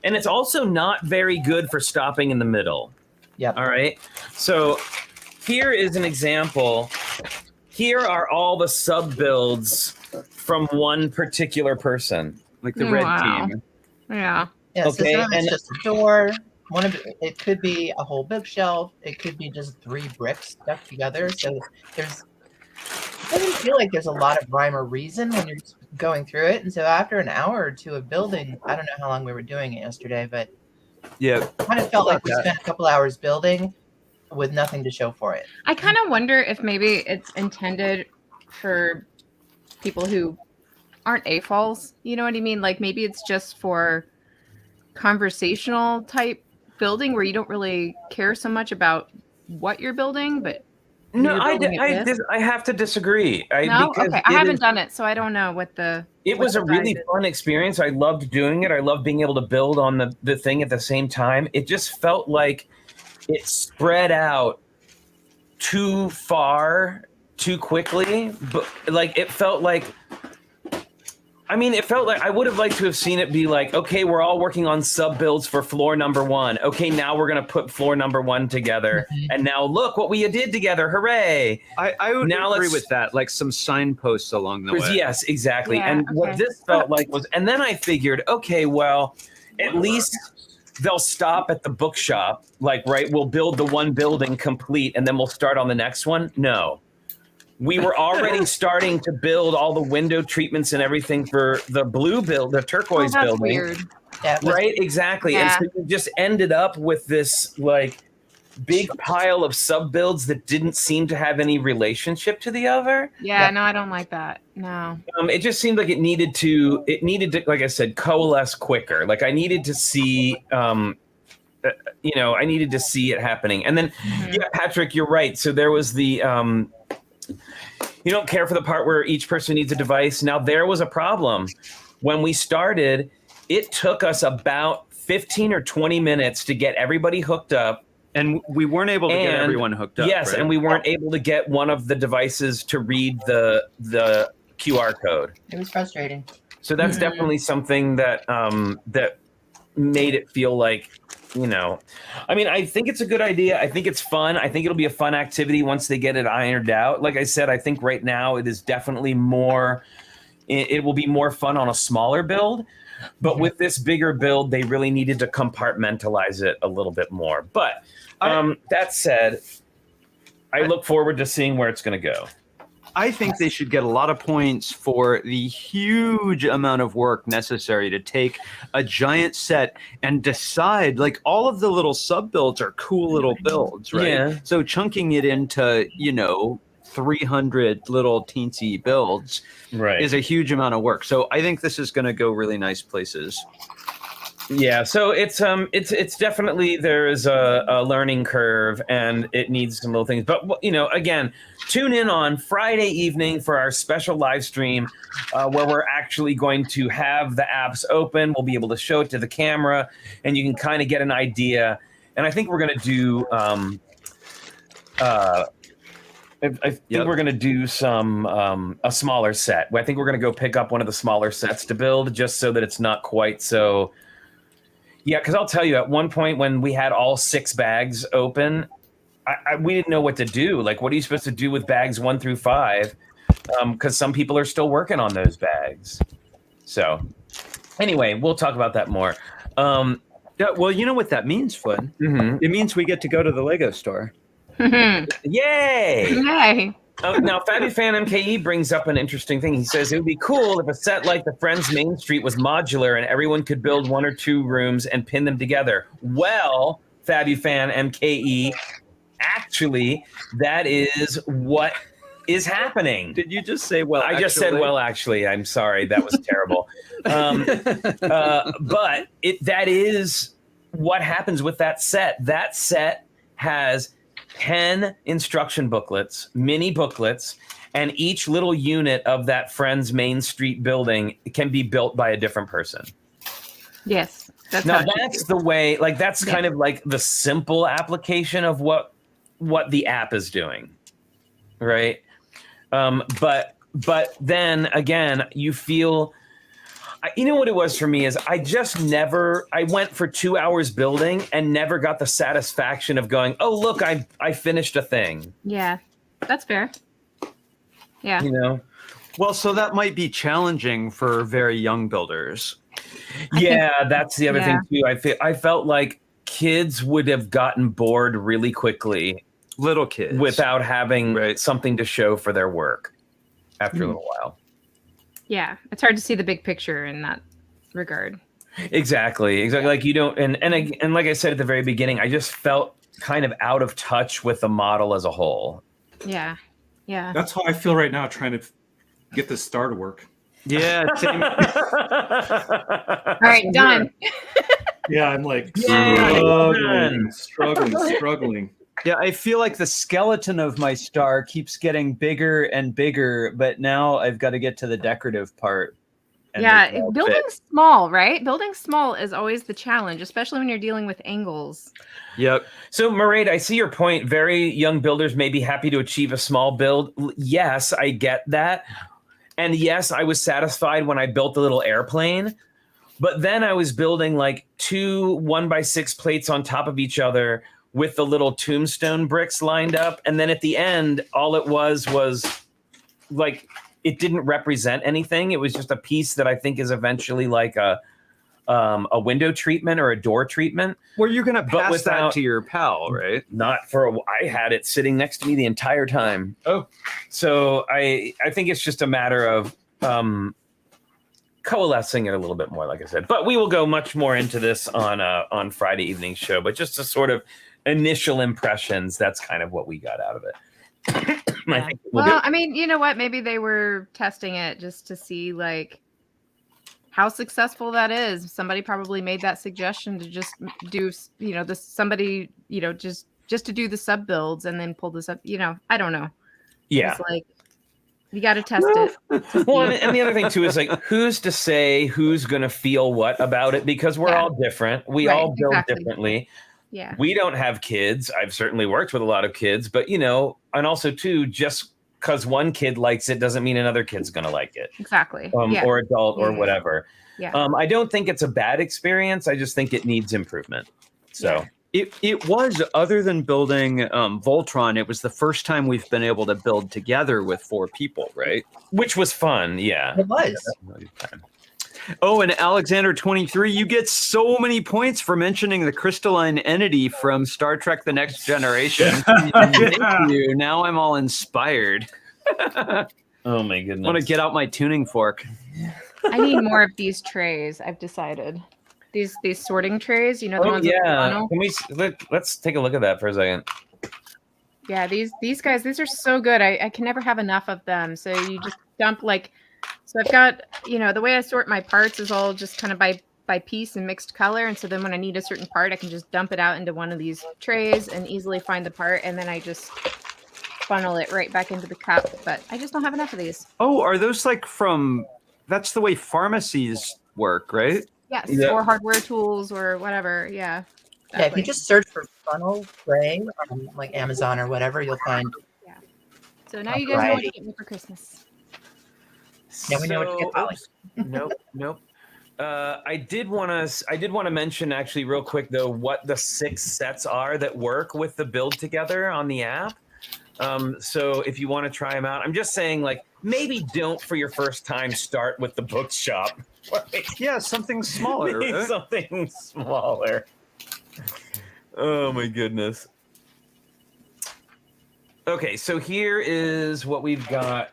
and it's also not very good for stopping in the middle. Yep. All right. So here is an example. Here are all the sub builds from one particular person. Like the red Wow. team. Yeah. Yeah, so Okay, some of it's and- just a door. It could be a whole bookshelf. It could be just 3 bricks stuck together. So it doesn't feel like there's a lot of rhyme or reason when you're going through it. And so after an hour or 2 of building, I don't know how long we were doing it yesterday, but Yeah. it kind of felt like we spent a couple hours building with nothing to show for it. I kind of wonder if maybe it's intended for people who aren't AFOLs. You know what I mean? Like maybe it's just for conversational type building where you don't really care so much about what you're building, but No, you're building it with. I have to disagree. No? Because Okay. I haven't done it, so I don't know what the. It what was the a really vibe is. fun experience. I loved doing it. I loved being able to build on the thing at the same time. It just felt like it spread out too far too quickly. But it felt like I would have liked to have seen it be like, okay, we're all working on sub builds for floor number 1. Okay, now we're going to put floor number 1 together. And now look what we did together. Hooray. I would Now agree let's- with that. Like some signposts along the way. Yes, exactly. Yeah, and what okay. this felt like was, and then I figured, okay, well, at least they'll stop at the bookshop. Like, right, we'll build the one building complete and then we'll start on the next one. No. we were already starting to build all the window treatments and everything for the blue build, the turquoise that's building. weird. Yeah, it was- Right, exactly. Yeah. And so you just ended up with this like big pile of sub builds that didn't seem to have any relationship to the other. Yeah, no, I don't like that. No. It just seemed like it needed to, like I said, coalesce quicker. Like I needed to see, I needed to see it happening. And then, yeah, Patrick, you're right. So there was the, you don't care for the part where each person needs a device. Now there was a problem. When we started, it took us about 15 or 20 minutes to get everybody hooked up. And we weren't able to get everyone hooked up. Yes, right? and we weren't able to get one of the devices to read the QR code. It was frustrating. So that's definitely something that that made it feel like, I mean, I think it's a good idea. I think it's fun. I think it'll be a fun activity once they get it ironed out. Like I said, I think right now it is definitely more. It will be more fun on a smaller build. But with this bigger build, they really needed to compartmentalize it a little bit more. But that said, I look forward to seeing where it's going to go. I think they should get a lot of points for the huge amount of work necessary to take a giant set and decide, like, all of the little sub builds are cool little builds, right? Yeah. So chunking it into, 300 little teensy builds is a huge amount of work. So I think this is going to go really nice places. Yeah, so it's definitely, there is a learning curve and it needs some little things. But again, tune in on Friday evening for our special live stream where we're actually going to have the apps open. We'll be able to show it to the camera and you can kind of get an idea. And I think we're going to do I think we're going to do some a smaller set. I think we're going to go pick up one of the smaller sets to build just so that it's not quite so. Yeah, because I'll tell you, at one point when we had all 6 bags open, we didn't know what to do. Like, what are you supposed to do with bags 1 through 5? Because some people are still working on those bags. So anyway, we'll talk about that more. Yeah, well, you know what that means, Flynn? Mm-hmm. It means we get to go to the Lego store. Yay! Yay. Now, Fabby Fan MKE brings up an interesting thing. He says it would be cool if a set like the Friends Main Street was modular and everyone could build 1 or 2 rooms and pin them together. Well, Fabby Fan MKE, actually, that is what is happening. Did you just say, well, I just said, well, actually, I'm sorry. That was terrible. But that is what happens with that set. That set has 10 instruction booklets, mini booklets, and each little unit of that Friends Main Street building can be built by a different person. Yes. That's Now how it should that's be. the way, like that's kind of like the simple application of what the app is doing, right? But then again, you feel. You know what it was for me is I went for 2 hours building and never got the satisfaction of going, oh, look, I finished a thing. Yeah. That's fair. Yeah. Well, so that might be challenging for very young builders. Yeah, that's the other Yeah. thing too. I felt like kids would have gotten bored really quickly. Little kids. Without having something to show for their work after a little while. Yeah. It's hard to see the big picture in that regard. Exactly. Like you don't, and like I said at the very beginning, I just felt kind of out of touch with the model as a whole. Yeah. Yeah. That's how I feel right now, trying to get this star to work. Yeah. Same. All right, done. Yeah, I'm like Yay. struggling. Yeah, I feel like the skeleton of my star keeps getting bigger and bigger, but now I've got to get to the decorative part. and make it Yeah, all building fit. small, right? Building small is always the challenge, especially when you're dealing with angles. Yep. So, Mairead, I see your point. Very young builders may be happy to achieve a small build. Yes, I get that. And yes, I was satisfied when I built the little airplane. But then I was building like 2 1x6 plates on top of each other with the little tombstone bricks lined up. And then at the end, all it was like, it didn't represent anything. It was just a piece that I think is eventually like a a window treatment or a door treatment. Well, you're gonna But pass that without- to your pal, right? Not for I had it sitting next to me the entire time. Oh. So I think it's just a matter of coalescing it a little bit more, like I said. But we will go much more into this on Friday evening show. But just a sort of initial impressions, that's kind of what we got out of it. I think we'll Well, I mean, you know what? Maybe they were testing it just to see like how successful that is. Somebody probably made that suggestion to just do, just to do the sub builds and then pull this up. I don't know. yeah. It's like you got to test it. Well, and the other thing too is like, who's to say who's going to feel what about it? Because we're Yeah. all different. We Right, all build exactly. differently. Yeah. We don't have kids. I've certainly worked with a lot of kids, but and also too, just because one kid likes it doesn't mean another kid's going to like it, Exactly. Yeah. or adult or Yeah. whatever. Yeah. I don't think it's a bad experience. I just think it needs improvement. So It was, other than building Voltron, it was the first time we've been able to build together with 4 people, right? which was fun. Yeah. It was. Oh, and Alexander 23, you get so many points for mentioning the crystalline entity from Star Trek The Next Generation. Thank you. Now I'm all inspired. Oh my I goodness. want to get out my tuning fork. I need more of these trays. I've decided these sorting trays. The Oh ones with the yeah. funnel. Can we let's take a look at that for a second. Yeah, these guys, these are so good. I can never have enough of them. So you just dump so I've got, the way I sort my parts is all just kind of by piece and mixed color. And so then when I need a certain part, I can just dump it out into one of these trays and easily find the part. And then I just funnel it right back into the cup. But I just don't have enough of these. Oh, are those that's the way pharmacies work, right? Yes, Yeah. or hardware tools or whatever. Yeah. Yeah, if you just search for funnel tray on like Amazon or whatever, you'll find. So now you guys know what to get me for Christmas. Now we know what to get, Polly. Nope. I did want to mention actually real quick though what the 6 sets are that work with the build together on the app. So if you want to try them out, I'm just saying like maybe don't for your first time start with the bookshop. Yeah, something smaller. Maybe Right? something smaller. Oh my goodness. Okay, so here is what we've got.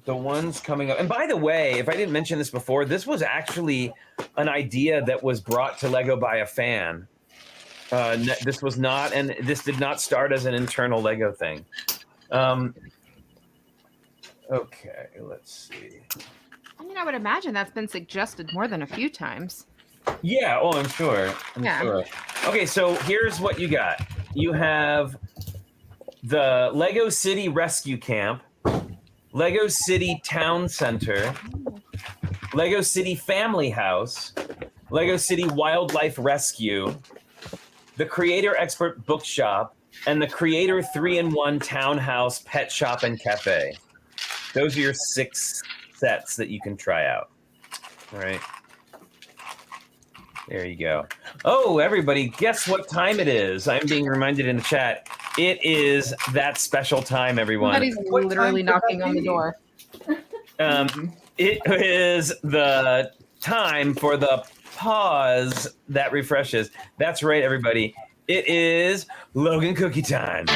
The ones coming up. And by the way, if I didn't mention this before, this was actually an idea that was brought to Lego by a fan. This was not, and this did not start as an internal Lego thing. Okay, let's see. I mean, I would imagine that's been suggested more than a few times. Yeah, oh, I'm sure. I'm Yeah. sure. Okay, so here's what you got. You have the Lego City Rescue Camp, Lego City Town Center, Lego City Family House, Lego City Wildlife Rescue, the Creator Expert Bookshop, and the Creator 3-in-1 Townhouse Pet Shop and Cafe. Those are your 6 sets that you can try out. All right. There you go. Oh, everybody, guess what time it is? I'm being reminded in the chat. It is that special time, everyone. Somebody's What literally time could knocking that on the be? door. It is the time for the pause that refreshes. That's right, everybody. It is Logan Cookie time.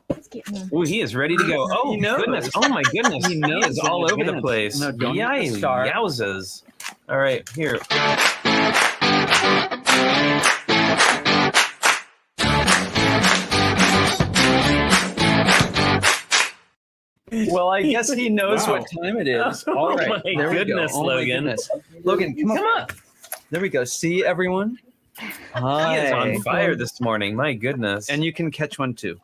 Let's get him. Ooh, he is ready to go. Oh, He knows. goodness. Oh, my goodness. He He knows is in all over the advance. place. No, don't get the star. Yowzas. All right, here. Well, I guess he knows Wow. what time it is. Oh, All right. my there we go. goodness, Oh, my Logan. goodness. Logan, come on. There we go. See everyone? He Hi. is on fire this morning. My goodness. And you can catch one too.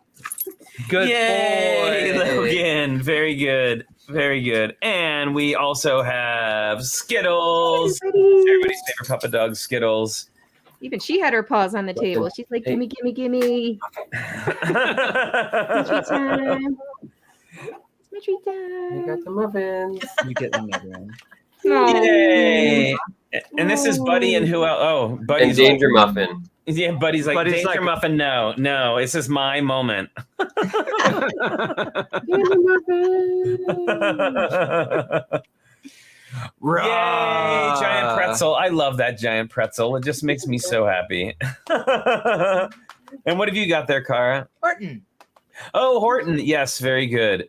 Good Yay, boy. Logan. Very good. Very good. And we also have Skittles. Everybody's favorite Papa Dog, Skittles. Even she had her paws on the table. She's like, gimme, gimme, gimme. It's my treat time. It's my treat You time. got the muffins. You get another one. Aw. Yay. And this is Buddy and who else? Oh, Buddy's And Danger Muffin. Yeah, Buddy's like, Buddy's Danger like- Muffin, no, this is my moment. Yay, giant pretzel. I love that giant pretzel. It just makes me so happy. And what have you got there, Kara? Horton. Oh, Horton. Yes, very good.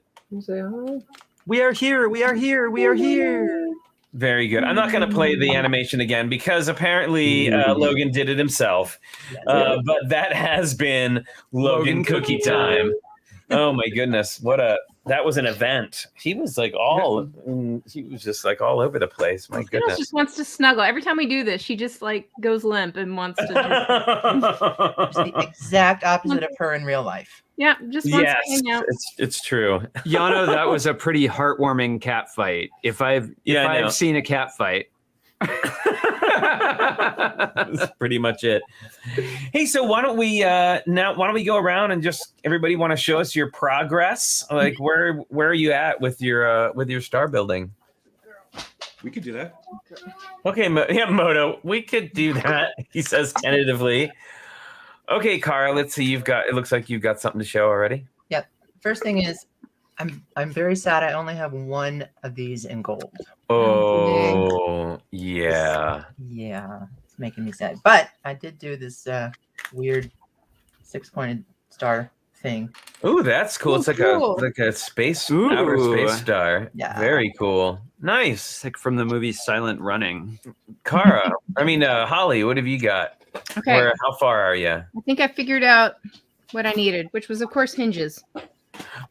We are here. We are here. We are here. Very good. I'm not going to play the animation again because apparently Logan did it himself. But that has been Logan Cookie Time. Oh my goodness. That was an event. He was like he was just like all over the place. My Skittles goodness. just wants to snuggle. Every time we do this, she just like goes limp and wants to It's the exact opposite of her in real life. yeah, just wants Yes, to hang out. it's true. Yano, that was a pretty heartwarming cat fight. If I've I know. seen a cat fight. That's pretty much it. Hey, so why don't we go around and just everybody want to show us your progress? Like where are you at with your star building? We could do that. Okay, Moto, we could do that. He says tentatively. Okay, Kara, let's see. It looks like you've got something to show already. First thing is, I'm very sad. I only have one of these in gold. Oh, yeah. Yeah, it's making me sad. But I did do this weird 6-pointed star thing. Ooh, that's cool. It's like cool. a space Ooh. outer space star. Yeah. Very cool. Nice. It's like from the movie Silent Running. Kara, Holly, what have you got? Okay, How far are you? I think I figured out what I needed, which was of course hinges.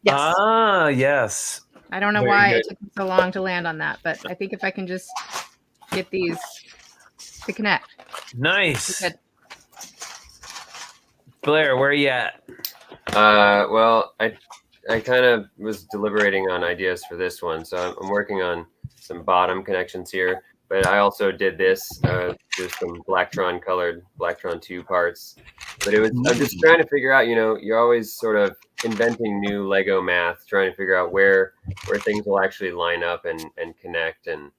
Yes. Ah, yes. I don't know Very why good. it took me so long to land on that, but I think if I can just get these to connect. Nice. Good. Blair, where are you at? Well, I kind of was deliberating on ideas for this one, so I'm working on some bottom connections here. But I also did this, just some Blacktron 2 parts. But I'm just trying to figure out, you're always sort of inventing new Lego math, trying to figure out where things will actually line up and connect and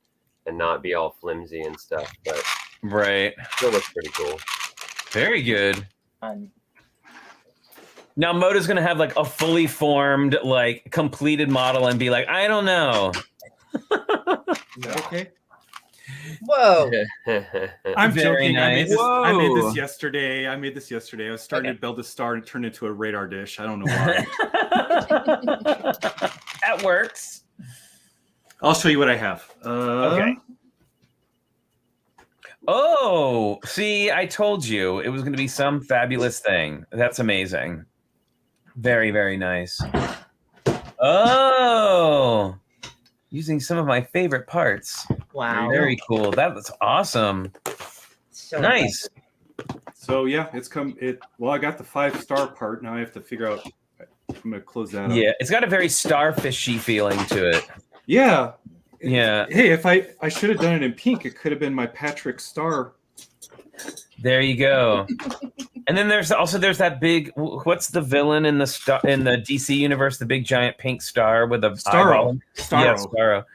not be all flimsy and stuff. But Right. it still looks pretty cool. Very good. Um, Now Moto's gonna have like a fully formed, like completed model and be like, I don't know. Is that okay? whoa. I'm Very joking. nice. I made Whoa. this yesterday. I was starting to build a star and it turned into a radar dish. I don't know why. That works. I'll show you what I have. Okay. Oh, see, I told you it was going to be some fabulous thing. That's amazing. Very, very nice. Oh, using some of my favorite parts. Wow. Very cool. That was awesome. So Nice. So yeah, I got the 5-star part. Now I have to figure out. I'm gonna close that up. Yeah, it's got a very starfishy feeling to it. Yeah. Yeah. Hey, if I should have done it in pink, it could have been my Patrick Star. There you go. And then there's that big. What's the villain in the DC universe? The big giant pink star with a eyeball? Starro. Yeah, Starro.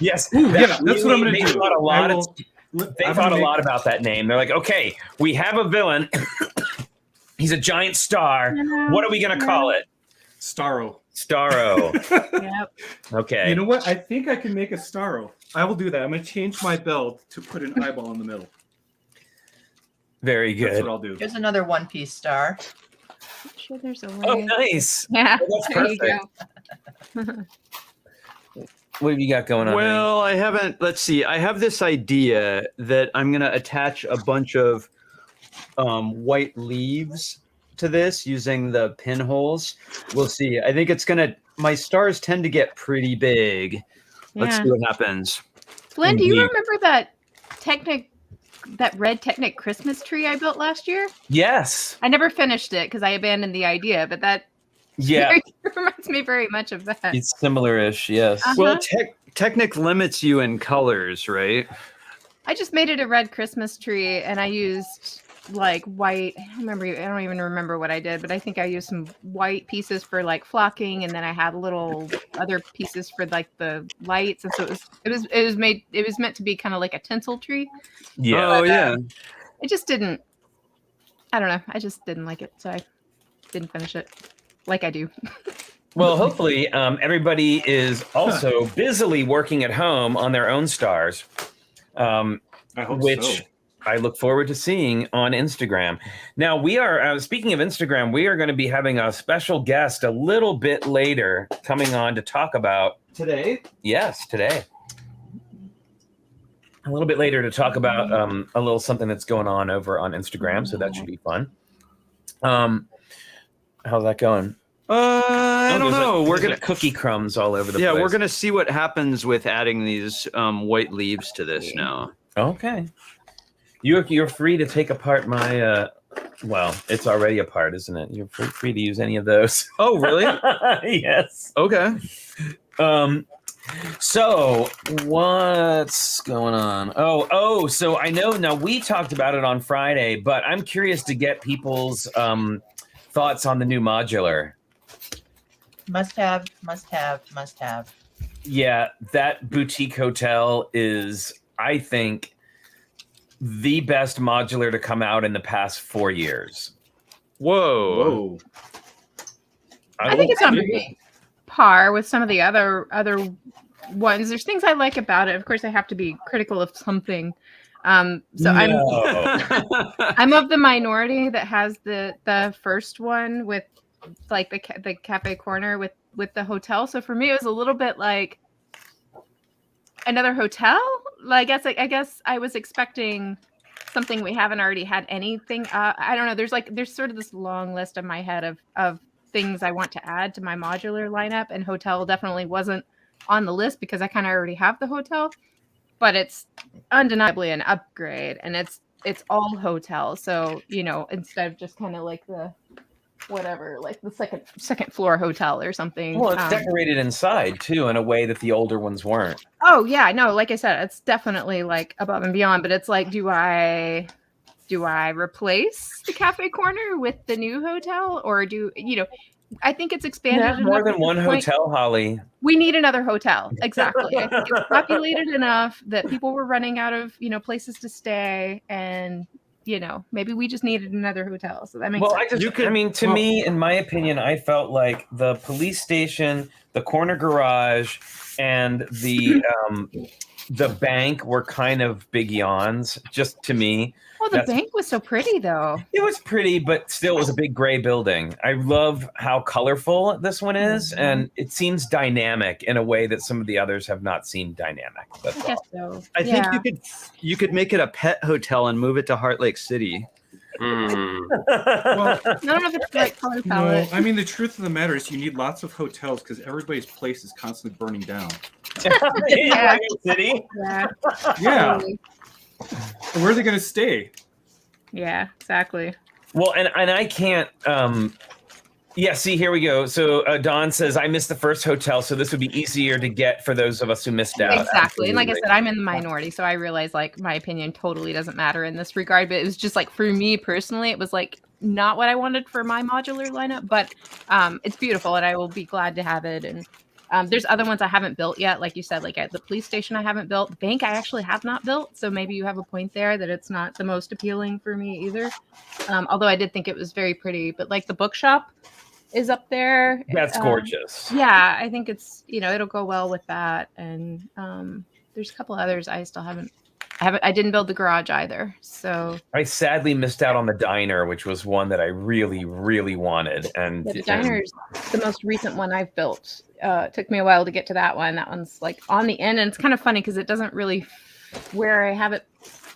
Yes. Ooh, yeah, that's what I'm gonna they do. Thought a lot I will- they I'm thought gonna a make- lot about that name. They're like, okay, we have a villain. He's a giant star. What are we gonna call it? Starro. Starro. Yep. Okay. You know what? I think I can make a Starro. I will do that. I'm gonna change my build to put an eyeball in the middle. Very That's good. what I'll do. Here's another one-piece star. I'm sure there's a way. Oh, nice. Yeah. Well, that's there you perfect. go. What have you got going on? Well, I haven't. Let's see. I have this idea that I'm going to attach a bunch of white leaves to this using the pinholes. We'll see. I think it's going to. My stars tend to get pretty big. Let's Yeah. see what happens. Flynn, do you Indeed. remember that red Technic Christmas tree I built last year? Yes. I never finished it because I abandoned the idea, but that Yeah. reminds me very much of that. It's similar-ish. Yes. Well, Technic limits you in colors, right? I just made it a red Christmas tree, and I used like white. I don't even remember what I did, but I think I used some white pieces for like flocking, and then I had little other pieces for like the lights, and so it was meant to be kind of like a tinsel tree. Yeah. Oh yeah. It just didn't I don't know. I just didn't like it, so I didn't finish it like I do. Well, hopefully everybody is also busily working at home on their own stars, I hope which so. I look forward to seeing on Instagram. Now, we are, speaking of Instagram, we are going to be having a special guest a little bit later coming on to talk about... Today? Yes, today. A little bit later to talk about a little something that's going on over on Instagram, so that should be fun. How's that going? I don't know. We're gonna cookie crumbs all over the place. Yeah, we're gonna see what happens with adding these white leaves to this now. Okay. You're free to take apart my. Well, it's already apart, isn't it? You're free to use any of those. Oh, really? Yes. Okay. So what's going on? Oh, so I know now we talked about it on Friday, but I'm curious to get people's thoughts on the new modular. Must have. Yeah, that boutique hotel is, I think, the best modular to come out in the past 4 years. Whoa. I think it's on par with some of the other ones. There's things I like about it. Of course, I have to be critical of something. I'm of the minority that has the first one with like the cafe corner with the hotel. So for me, it was a little bit like another hotel. I guess I was expecting something we haven't already had anything. I don't know. There's sort of this long list in my head of things I want to add to my modular lineup, and hotel definitely wasn't on the list because I kind of already have the hotel. But it's undeniably an upgrade, and it's all hotel. So instead of just kind of like the whatever, like the second floor hotel or something. Well, it's decorated inside too in a way that the older ones weren't. Oh yeah, no, like I said, it's definitely like above and beyond. But it's like, do I replace the cafe corner with the new hotel, or I think it's expanded. More than one hotel, Holly. We need another hotel. Exactly. I think it's populated enough that people were running out of, places to stay, and maybe we just needed another hotel. So that makes sense. To me, in my opinion, I felt like the police station, the corner garage, and the bank were kind of big yawns, just to me. Well, the bank was so pretty, though. It was pretty, but still it was a big gray building. I love how colorful this one is, and it seems dynamic in a way that some of the others have not seemed dynamic. I guess so. I think you could make it a pet hotel and move it to Heart Lake City. Well, I don't know if it's the right color palette. I mean, the truth of the matter is you need lots of hotels because everybody's place is constantly burning down. Yeah. City? Yeah. Yeah. Totally. Where are they going to stay? Yeah, exactly. Well, and I can't. See, here we go. So Dawn says, I missed the first hotel, so this would be easier to get for those of us who missed out. Exactly. Absolutely. And like I said, I'm in the minority, so I realize like my opinion totally doesn't matter in this regard. But it was just like, for me personally, it was like not what I wanted for my modular lineup, but it's beautiful and I will be glad to have it. And there's other ones I haven't built yet. Like you said, like at the police station, I haven't built. The bank, I actually have not built. So maybe you have a point there that it's not the most appealing for me either. Although I did think it was very pretty, but like the bookshop is up there. That's gorgeous. Yeah, I think it's, it'll go well with that. And there's a couple others I still haven't. I didn't build the garage either. So I sadly missed out on the diner, which was one that I really, really wanted. And the diner's the most recent one I've built. It took me a while to get to that one. That one's like on the end, and it's kind of funny because it doesn't really, where I have it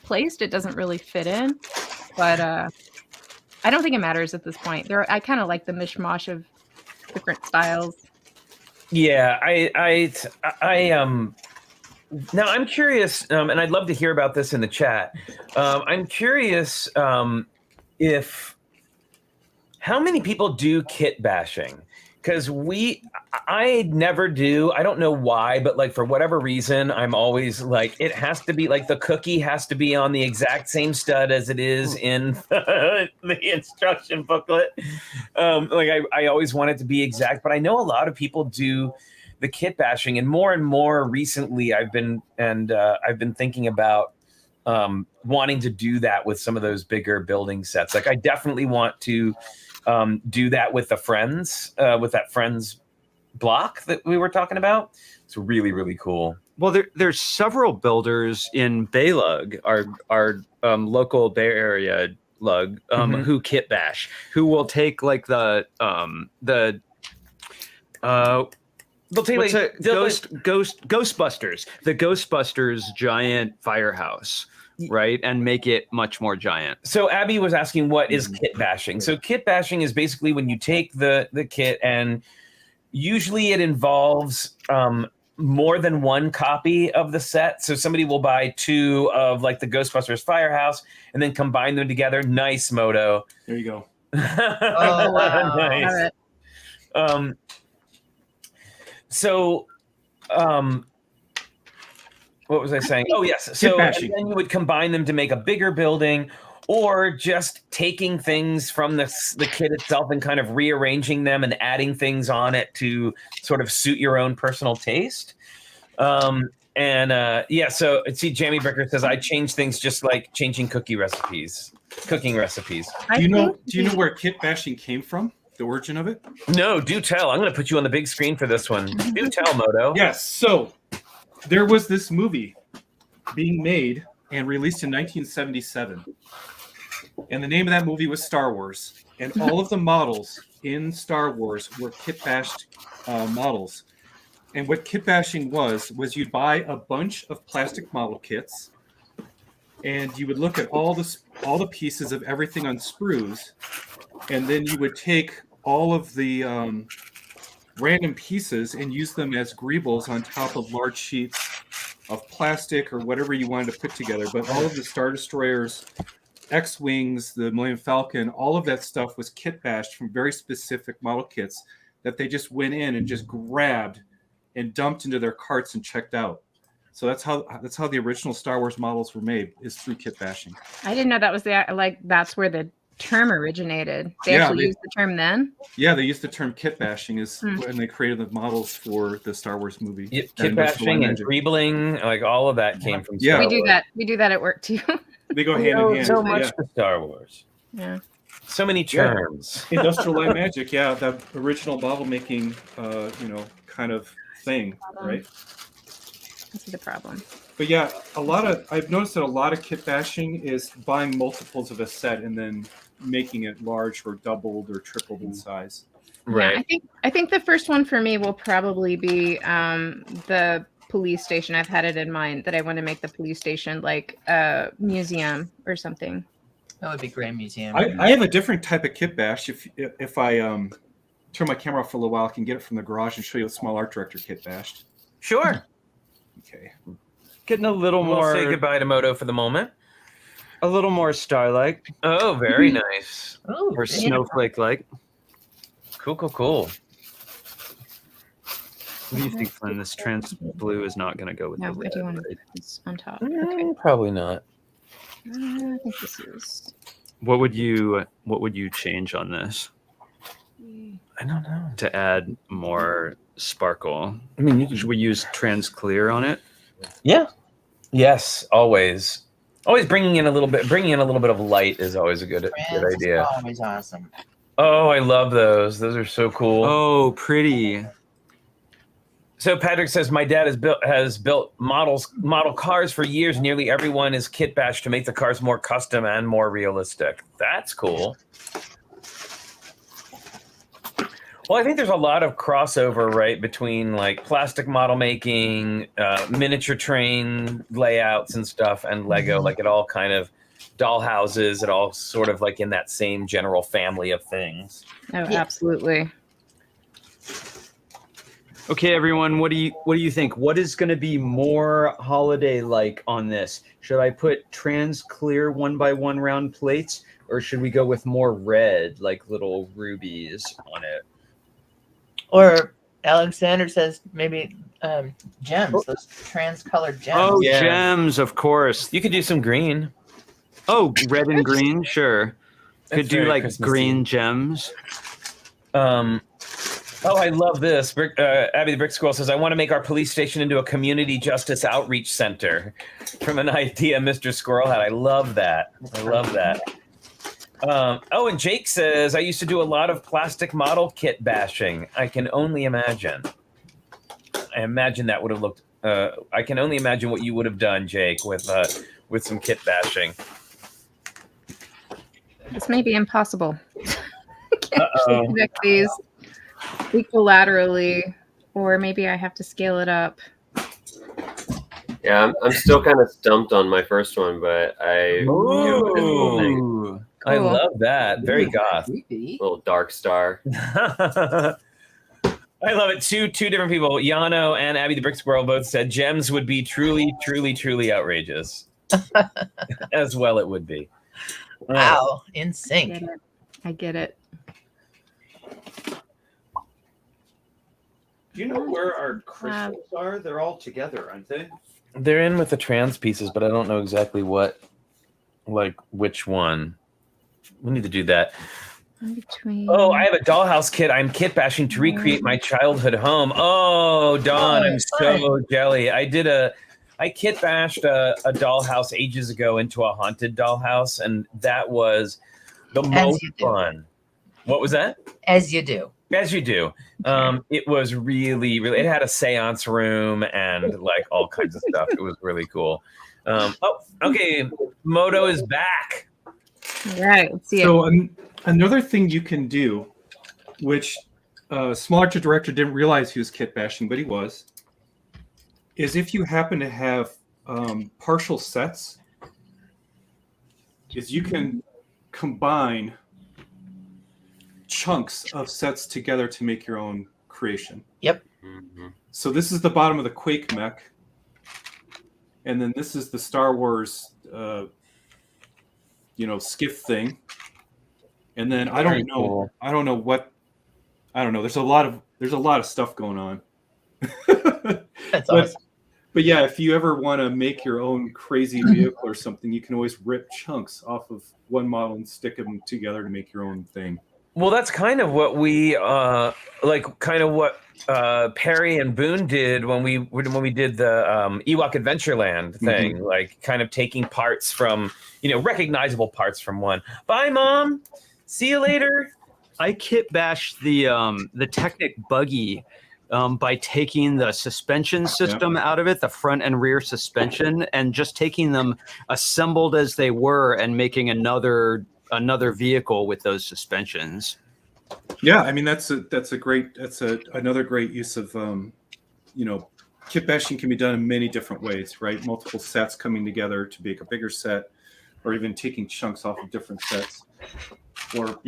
placed, it doesn't really fit in. But I don't think it matters at this point. I kind of like the mishmash of different styles. Yeah, I now I'm curious, and I'd love to hear about this in the chat. I'm curious if how many people do kit bashing? Because I never do. I don't know why, but like for whatever reason, I'm always like, it has to be like the cookie has to be on the exact same stud as it is in the instruction booklet. I always want it to be exact, but I know a lot of people do the kit bashing, and more recently I've been thinking about wanting to do that with some of those bigger building sets. Like I definitely want to do that with the Friends, with that Friends block that we were talking about. It's really, really cool. Well, there's several builders in Baylug, our local Bay Area lug, who kit bash, who will take like they'll take Ghostbusters, the Ghostbusters giant firehouse, right, and make it much more giant. So Abby was asking, what is kit bashing? So kit bashing is basically when you take the kit, and usually it involves more than one copy of the set. So somebody will buy 2 of like the Ghostbusters Firehouse and then combine them together. Nice, Moto. There you go. Oh, wow. Nice. What was I saying? Oh, yes. So and then you would combine them to make a bigger building, or just taking things from the kit itself and kind of rearranging them and adding things on it to sort of suit your own personal taste. So see, Jamie Bricker says, I change things just like changing cooking recipes. Do you know where kit bashing came from? The origin of it? No, do tell. I'm going to put you on the big screen for this one. Do tell, Moto. Yes. So there was this movie being made and released in 1977. And the name of that movie was Star Wars. And all of the models in Star Wars were kit bashed models. And what kit bashing was you'd buy a bunch of plastic model kits, and you would look at all the pieces of everything on sprues, and then you would take all of the random pieces and use them as greebles on top of large sheets of plastic or whatever you wanted to put together. But all of the Star Destroyers, X-Wings, the Millennium Falcon, all of that stuff was kit bashed from very specific model kits that they just went in and just grabbed and dumped into their carts and checked out. So that's how the original Star Wars models were made, is through kit bashing. I didn't know that was that's where the term originated. They actually used the term then? Yeah, they used the term kit bashing when they created the models for the Star Wars movie. Yep, kit bashing and greebling, like all of that came from Star Wars. We do that at work too. They go hand in hand. So much for Star Wars. Yeah. So many terms. Yeah. Industrial light magic, yeah, that original bottle making kind of thing, right? That's the problem. But yeah, I've noticed that a lot of kit bashing is buying multiples of a set and then making it large or doubled or tripled in size. Right. Yeah, I think the first one for me will probably be the police station. I've had it in mind that I want to make the police station like a museum or something. That would be Grand Museum. I have a different type of kit bash. If I turn my camera off for a little while, I can get it from the garage and show you a small art director kit bashed. Sure. Okay. Getting a little more. We'll say goodbye to Moto for the moment. A little more star-like. Oh, very nice. Oh, Or snowflake-like. Cool. What do you think, Flynn? This trans blue is not going to go with No, the I red, do want right? it's on top. Okay. Probably not. I think this is. What would you change on this I don't know. to add more sparkle? I mean, you could. Should we use trans clear on it? Yeah. Yes. Always. Always bringing in a little bit of light is always a good idea. Always awesome. Oh, I love those. Those are so cool. Oh, pretty. So Patrick says, my dad has built model cars for years. Nearly everyone is kit bashed to make the cars more custom and more realistic. That's cool. Well, I think there's a lot of crossover, right, between like plastic model making, miniature train layouts and stuff, and Lego. Like it all kind of doll houses. It all sort of like in that same general family of things. Oh, absolutely. Okay, everyone, what do you think? What is going to be more holiday-like on this? Should I put trans clear 1x1 round plates, or should we go with more red, like little rubies on it? Or Alexander says maybe gems, those trans-colored gems. Oh, yeah. Gems, of course. You could do some green. Oh, red and green, sure. That's Could do very like Christmassy. green gems. Oh, I love this. Abby the Brick Squirrel says, I want to make our police station into a community justice outreach center. From an idea Mr. Squirrel had. I love that. I love that. Oh, and Jake says, I used to do a lot of plastic model kit bashing. I can only imagine. I imagine that would have looked... I can only imagine what you would have done, Jake, with some kit bashing. This may be impossible. Can't actually connect these equilaterally, or maybe I have to scale it up. Yeah, I'm still kind of stumped on my first one, but I Ooh, I Cool. love that. Very goth. Creepy. little dark star. I love it. Two different people, Yano and Abby the Brick Squirrel, both said gems would be truly, truly, truly outrageous. As well, it would be. Wow, in I sync. get it. I get it. Do you know where our crystals are? They're all together, aren't they? They're in with the trans pieces, but I don't know exactly which one. We need to do that. In between. Oh, I have a dollhouse kit. I'm kit bashing to recreate my childhood home. Oh, Dawn, I'm so jelly. I kit bashed a dollhouse ages ago into a haunted dollhouse, and that was the most you do. fun. What was that? As you do. As you do. It was really, really, it had a seance room and like all kinds of stuff. It was really cool. Okay. Moto is back. All right, let's see it. So another thing you can do, which Small Archer Director didn't realize he was kit bashing, but he was, is if you happen to have partial sets, is you can combine chunks of sets together to make your own creation. Mm-hmm. So this is the bottom of the Quake mech, and then this is the Star Wars, skiff thing, and then I Very don't know, cool. I don't know. There's a lot of stuff going on. That's But- awesome. But yeah, if you ever want to make your own crazy vehicle or something, you can always rip chunks off of one model and stick them together to make your own thing. Well, that's kind of what we Perry and Boone did when we did the Ewok Adventureland thing, like kind of taking parts from, recognizable parts from one. Bye, Mom. See you later. I kit bashed the Technic buggy by taking the suspension system out of it, the front and rear suspension, and just taking them assembled as they were and making another vehicle with those suspensions. Yeah, I mean that's another great use of kit bashing can be done in many different ways, right? Multiple sets coming together to make a bigger set, or even taking chunks off of different sets. Or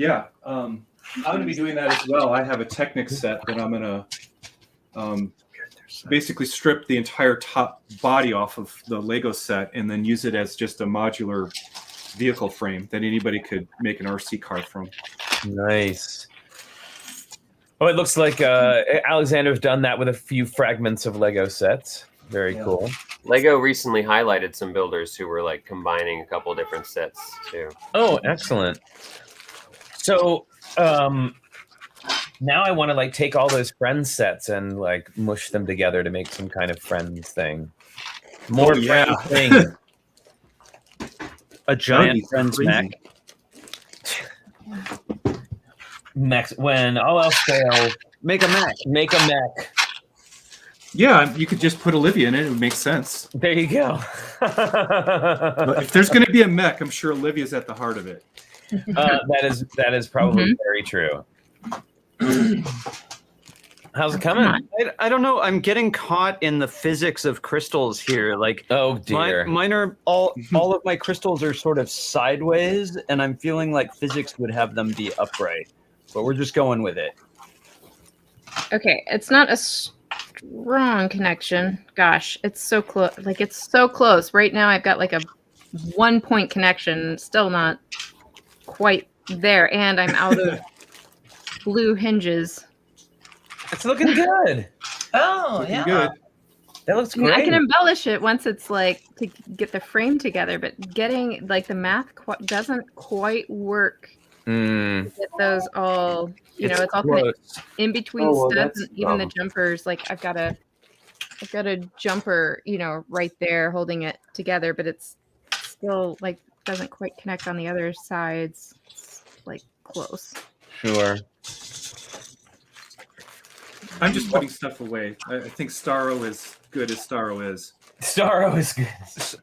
I'm going to be doing that as well. I have a Technic set that I'm going to basically strip the entire top body off of the Lego set and then use it as just a modular vehicle frame that anybody could make an RC car from. Nice. Oh, it looks like Alexander's done that with a few fragments of Lego sets. Very cool. Lego recently highlighted some builders who were like combining a couple different sets too. Oh, excellent. So now I want to like take all those Friends sets and like mush them together to make some kind of Friends thing. More yeah. Friends things. A giant be Friends crazy. mech. Next, when all else fails, Make a mech. make a mech. Yeah, you could just put Olivia in it. It would make sense. There you go. But if there's going to be a mech, I'm sure Olivia's at the heart of it. That is probably very true. How's it coming? I don't know. I'm getting caught in the physics of crystals here. Like, Oh dear. mine are all of my crystals are sort of sideways, and I'm feeling like physics would have them be upright. But we're just going with it. Okay, it's not a strong connection. Gosh, it's so close. Like, it's so close. Right now, I've got like a 1 point connection. Still not quite there. And I'm out of blue hinges. It's looking good. Oh, Looking yeah. good. That looks I mean, great. I can embellish it once it's like to get the frame together, but getting like the math doesn't quite work Get those all, it's all kind of close. in between Oh, well, stuff, that's and even the dumb. jumpers. Like I've got a jumper, right there holding it together, but it's still like doesn't quite connect on the other sides. It's like close. Sure. I'm just putting stuff away. I think Staro is good as Staro is. Staro is good.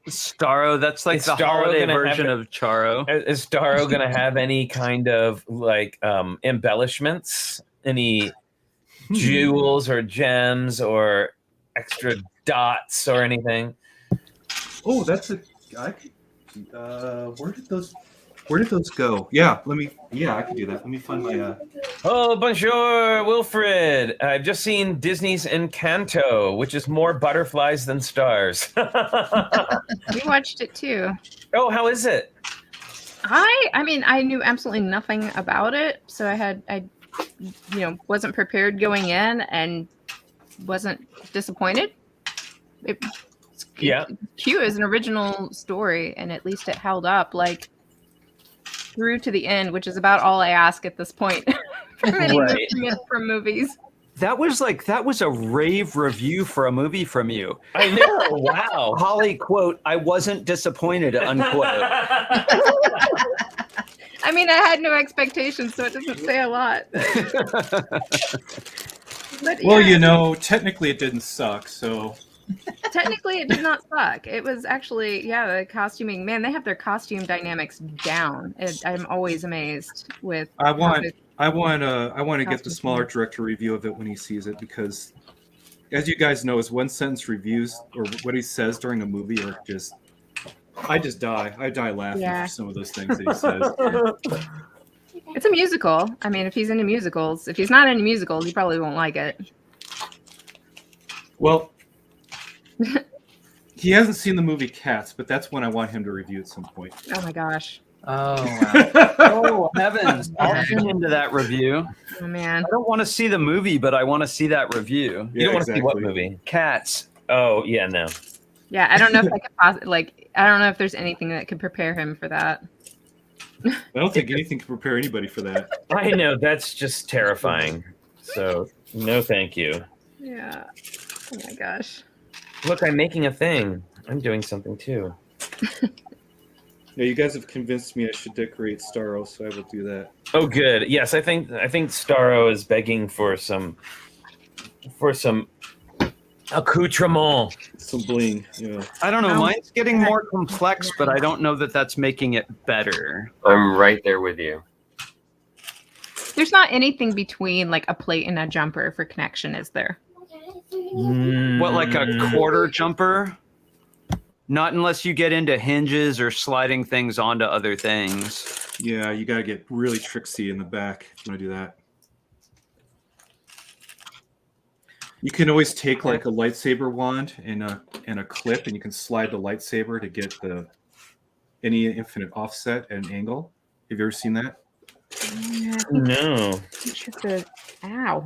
Staro, that's like Is the Staro holiday gonna have version it- of Charo. Is Staro gonna have any kind of like embellishments? Any jewels or gems or extra dots or anything? Oh, that's a. Where did those go? Yeah, I can do that. Let me find my. Oh, bonjour, Wilfred. I've just seen Disney's Encanto, which is more butterflies than stars. We watched it too. Oh, how is it? I mean, I knew absolutely nothing about it, so I wasn't prepared going in and wasn't disappointed. It's Yeah. cute as an original story, and at least it held up like through to the end, which is about all I ask at this point from movies. That was a rave review for a movie from you. I know. Wow. Holly, quote, I wasn't disappointed, unquote. I mean, I had no expectations, so it doesn't say a lot. But Well, yeah, technically it didn't suck. So technically it did not suck. It was actually, the costuming. Man, they have their costume dynamics down. I'm always amazed with. I want how to get the smaller director review of it when he sees it, because, as you guys know, his one sentence reviews or what he says during a movie are just. I just die. I die laughing Yeah. for some of those things that he says. It's a musical. I mean, if he's into musicals, if he's not into musicals, he probably won't like it. Well, he hasn't seen the movie Cats, but that's one I want him to review at some point. Oh my gosh. Oh, wow. Oh, heavens. I'll tune into that review. Oh man. I don't want to see the movie, but I want to see that review. You don't want to see what movie? Cats. Oh, yeah, no. Yeah, I don't know if I could I don't know if there's anything that could prepare him for that. I don't think anything can prepare anybody for that. I know. That's just terrifying. So, no thank you. Yeah. Oh my gosh. Look, I'm making a thing. I'm doing something too. Yeah, you guys have convinced me I should decorate Staro, so I will do that. Oh, good. Yes, I think Staro is begging for some accoutrement. Some bling, I don't know. Oh. Mine's getting more complex, but I don't know that that's making it better. I'm right there with you. There's not anything between like a plate and a jumper for connection, is there? What, like a quarter jumper? Not unless you get into hinges or sliding things onto other things. Yeah, you gotta get really tricksy in the back if you want to do that. You can always take like a lightsaber wand and a clip, and you can slide the lightsaber to get any infinite offset at an angle. Have you ever seen that? No. Ow.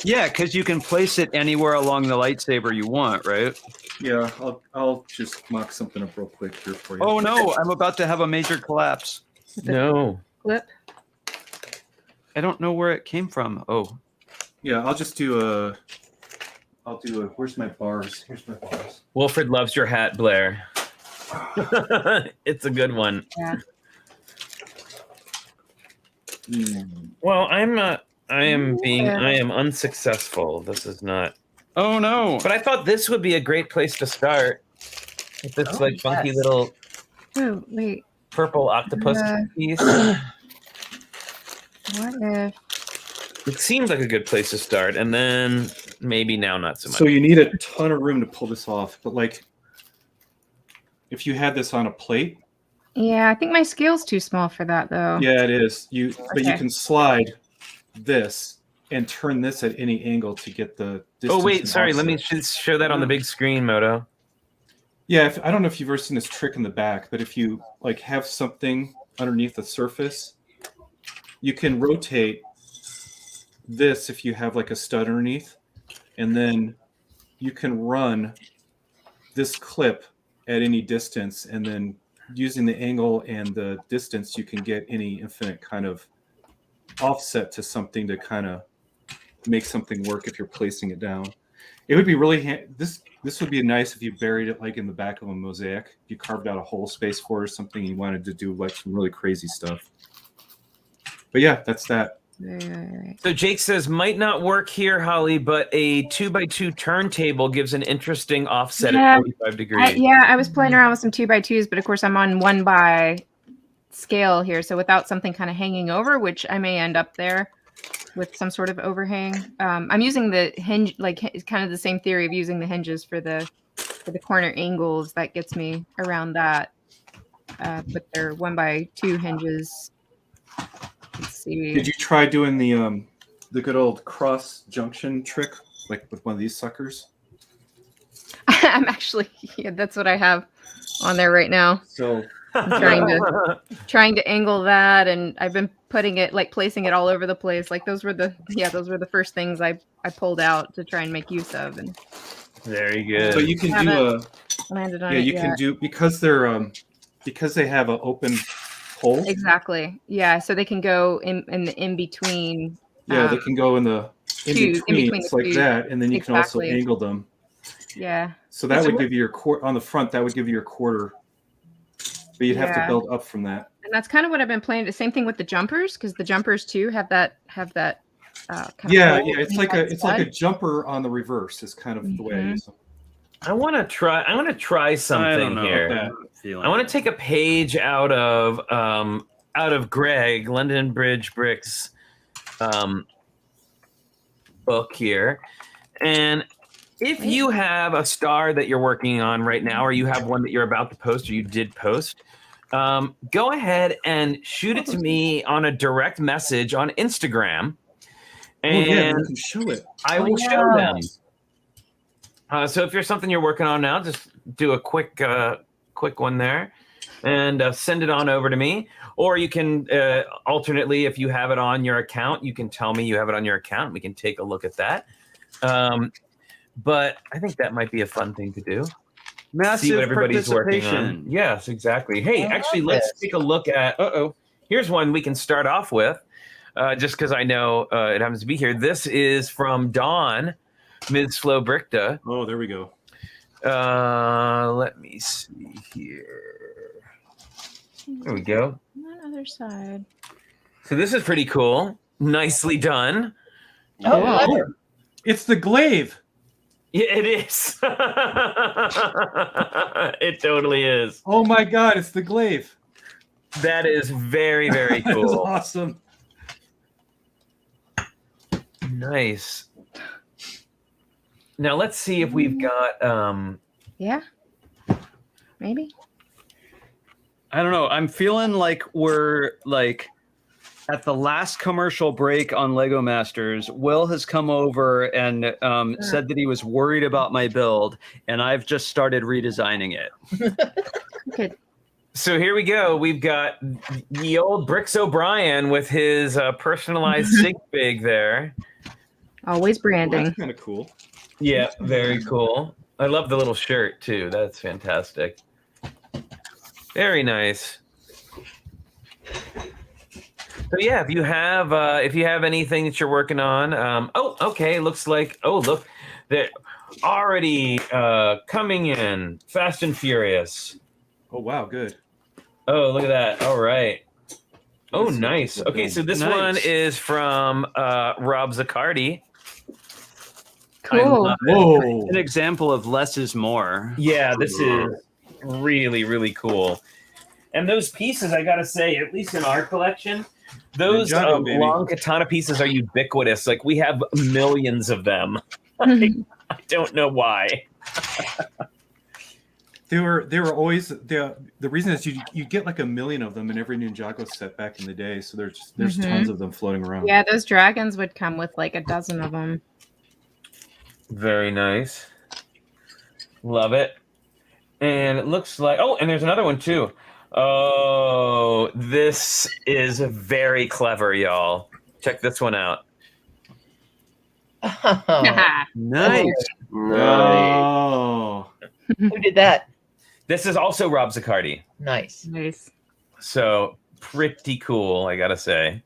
Yeah, because you can place it anywhere along the lightsaber you want, right? Yeah, I'll just mock something up real quick here for you. Oh no, I'm about to have a major collapse. No. Flip. I don't know where it came from. Oh, Yeah, I'll just do a. Where's my bars? Here's my bars. Wilfred loves your hat, Blair. It's a good one. Yeah. Well, I am unsuccessful. This is not. oh no. But I thought this would be a great place to start. With this like funky yes. little Oh wait. purple octopus piece. What if? It seems like a good place to start, and then maybe now not so much. So you need a ton of room to pull this off, but like, if you had this on a plate, Yeah, I think my scale's too small for that though. yeah, it is. But you Okay. can slide this and turn this at any angle to get the. Oh distance wait, and sorry. Let me offset. show that on the big screen, Moto. Yeah, I don't know if you've ever seen this trick in the back, but if you like have something underneath the surface, you can rotate this if you have like a stud underneath, and then you can run this clip at any distance, and then using the angle and the distance, you can get any infinite kind of offset to something to kind of make something work if you're placing it down. It would be really this would be nice if you buried it like in the back of a mosaic. If you carved out a whole space for it or something, you wanted to do like some really crazy stuff. But yeah, that's that. Right. So Jake says, might not work here, Holly, but a 2x2 turntable gives an interesting offset Yeah. at 45 degrees. I was playing around with some 2x2s, but of course I'm on 1 by scale here, so without something kind of hanging over, which I may end up there with some sort of overhang. I'm using the hinge, like it's kind of the same theory of using the hinges for the corner angles. That gets me around that. But they're 1x2 hinges. Let's see. Did you try doing the good old cross junction trick, like with one of these suckers? I'm actually, yeah, that's what I have on there right now. So I'm trying to angle that, and I've been putting it, like placing it all over the place. Like those were the first things I pulled out to try and make use of. And Very good. so you can do landed on yeah, it you can do because they're because they have an open hole. Exactly. Yeah, so they can go in between. Yeah, they can go in between it's like that, and then you can also angle them. Yeah. So that would give you your on the front. That would give you your quarter, but you'd have to build up from that. And that's kind of what I've been playing. The same thing with the jumpers, because the jumpers too have that. Kind of It's like a jumper on the reverse. Is kind of the way I use them. I want to try something here. I want to take a page out of Greg London Bridge Bricks book here, and if you have a star that you're working on right now, or you have one that you're about to post, or you did post, go ahead and shoot it to me on a direct message on Instagram, and you can show it. I will show them. So if there's something you're working on now, just do a quick one there and send it on over to me. Or you can alternately, if you have it on your account, you can tell me you have it on your account. We can take a look at that. But I think that might be a fun thing to do. Massive See what everybody's working on. participation. Yes, exactly. Hey, actually, let's take a look at. Here's one we can start off with, just because I know it happens to be here. This is from Dawn, Ms. Slow Brickta. Oh, there we go. Let me see here. There we go. On the other side. So this is pretty cool. Nicely done. Oh, wow. It's the glaive. Yeah, it is. It totally is. Oh my God, it's the glaive. That is very, very That is cool. awesome. Nice. Now let's see if we've got Yeah. Maybe. I don't know. I'm feeling like we're like at the last commercial break on Lego Masters. Will has come over and said that he was worried about my build, and I've just started redesigning it. Okay. So here we go. We've got the old Bricks O'Brien with his personalized sig fig there. Always Well, branding. that's kind of cool. Yeah, very cool. I love the little shirt too. That's fantastic. Very nice. So yeah, if you have anything that you're working on, okay, looks like look, they're already coming in fast and furious. Oh wow, good. Oh, look at that. All right. Oh, Let's see nice. what Okay, they're so this Nice. one is from Rob Zaccardi. I Cool. love it. Whoa. An example of less is more. Yeah, this is really, really cool. And those pieces, I gotta say, at least in our collection, those Ninjago, baby. long katana pieces are ubiquitous. Like, we have millions of them. I don't know why. They were always the reason is you get like a million of them in every Ninjago set back in the day. So there's tons of them floating around. Yeah, those dragons would come with like a dozen of them. Very nice. Love it. And it looks like, and there's another one too. Oh, this is very clever, y'all. Check this one out. Oh, Nice. Oh. who did that? This is also Rob Zaccardi. Nice. Nice. So pretty cool, I gotta say.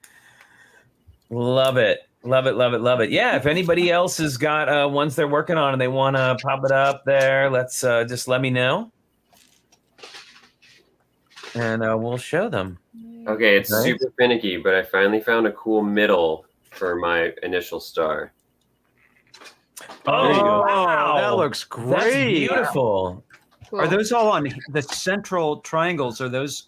Love it. Love it, love it, love it. Yeah, if anybody else has got ones they're working on and they want to pop it up there, let's just let me know. And we'll show them. Okay, it's Nice. super finicky, but I finally found a cool middle for my initial star. Oh, There you go. wow. That looks That's great. beautiful. Cool. Are those all on the central triangles? Are those?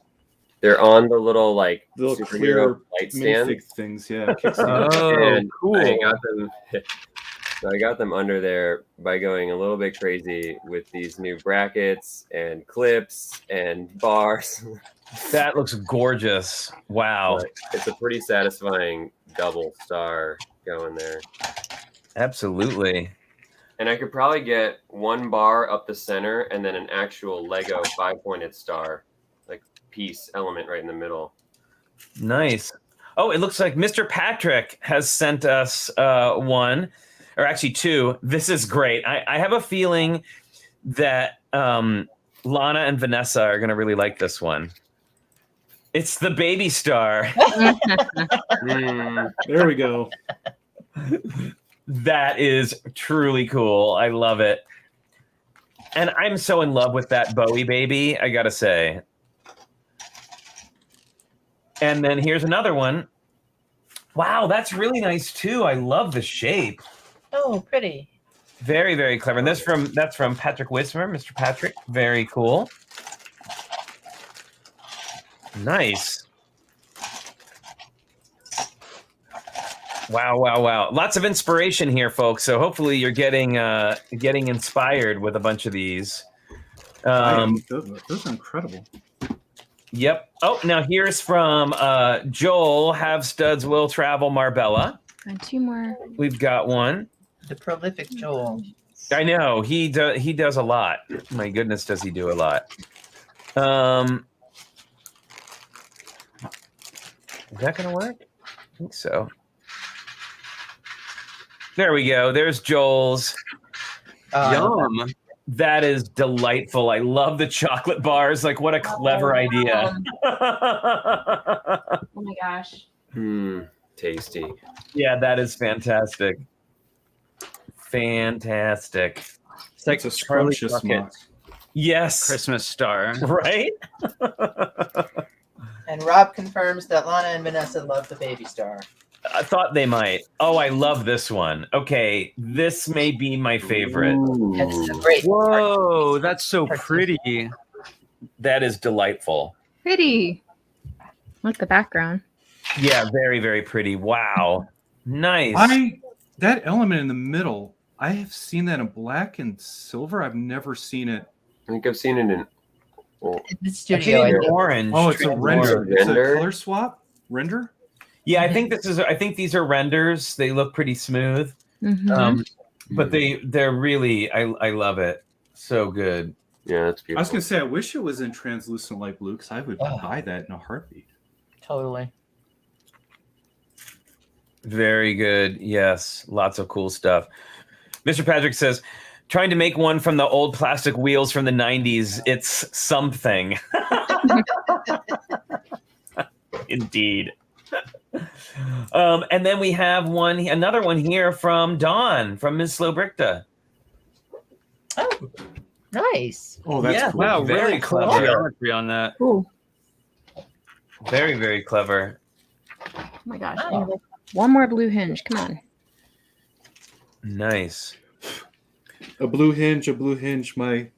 They're on the little like Little superhero clear light stand. minifig things, yeah. kickstand. Oh, And cool. I got them. So I got them under there by going a little bit crazy with these new brackets and clips and bars. That looks gorgeous. Wow. But it's a pretty satisfying double star going there. Absolutely. And I could probably get one bar up the center and then an actual Lego 5-pointed star, like piece element right in the middle. Nice. Oh, it looks like Mr. Patrick has sent us one, or actually two. This is great. I have a feeling that Lana and Vanessa are going to really like this one. It's the baby star. There we go. That is truly cool. I love it. And I'm so in love with that Bowie baby, I gotta say. And then here's another one. Wow, that's really nice too. I love the shape. Oh, pretty. Very, very clever. And that's from Patrick Wismer, Mr. Patrick. Very cool. Nice. Wow, wow, wow. Lots of inspiration here, folks. So hopefully you're getting inspired with a bunch of these. Those are incredible. Yep. Oh, now here's from Joel, Have Studs Will Travel Marbella. And two more. We've got one. The prolific Joel. I know, he does a lot. My goodness, does he do a lot. Is that going to work? I think so. There we go. There's Joel's. Yum. That is delightful. I love the chocolate bars. Like, what a clever idea. Oh my gosh. Tasty. Yeah, that is fantastic. Fantastic. It's like It's a Charlie scrumptious Bucket. mug. Yes. Christmas star. Right? And Rob confirms that Lana and Vanessa love the baby star. I thought they might. Oh, I love this one. Okay, this may be my favorite. It's a great. Whoa, that's so pretty. That is delightful. Pretty. Like the background. Yeah, very, very pretty. Wow. Nice. That element in the middle, I have seen that in black and silver. I've never seen it. I think I've seen it in. The I studio. think I it's think. orange. Oh, it's a render. It's a Render? color swap render. Yeah, I think these are renders. They look pretty smooth. Mhm. But they're really I love it. So good. Yeah, that's beautiful. I was gonna say, I wish it was in translucent light blue because I would buy that in a heartbeat. Totally. Very good. Yes, lots of cool stuff. Mr. Patrick says, trying to make one from the old plastic wheels from the 90s. It's something. Indeed. And then we have another one here from Dawn, from Ms. Slowbrickta. Oh, nice. Oh, that's Yeah, cool. Wow, Very really cool clever. geometry on that. Cool. Very, very clever. Oh my gosh. Oh. I need, like, one more blue hinge. Come on. Nice. A blue hinge, my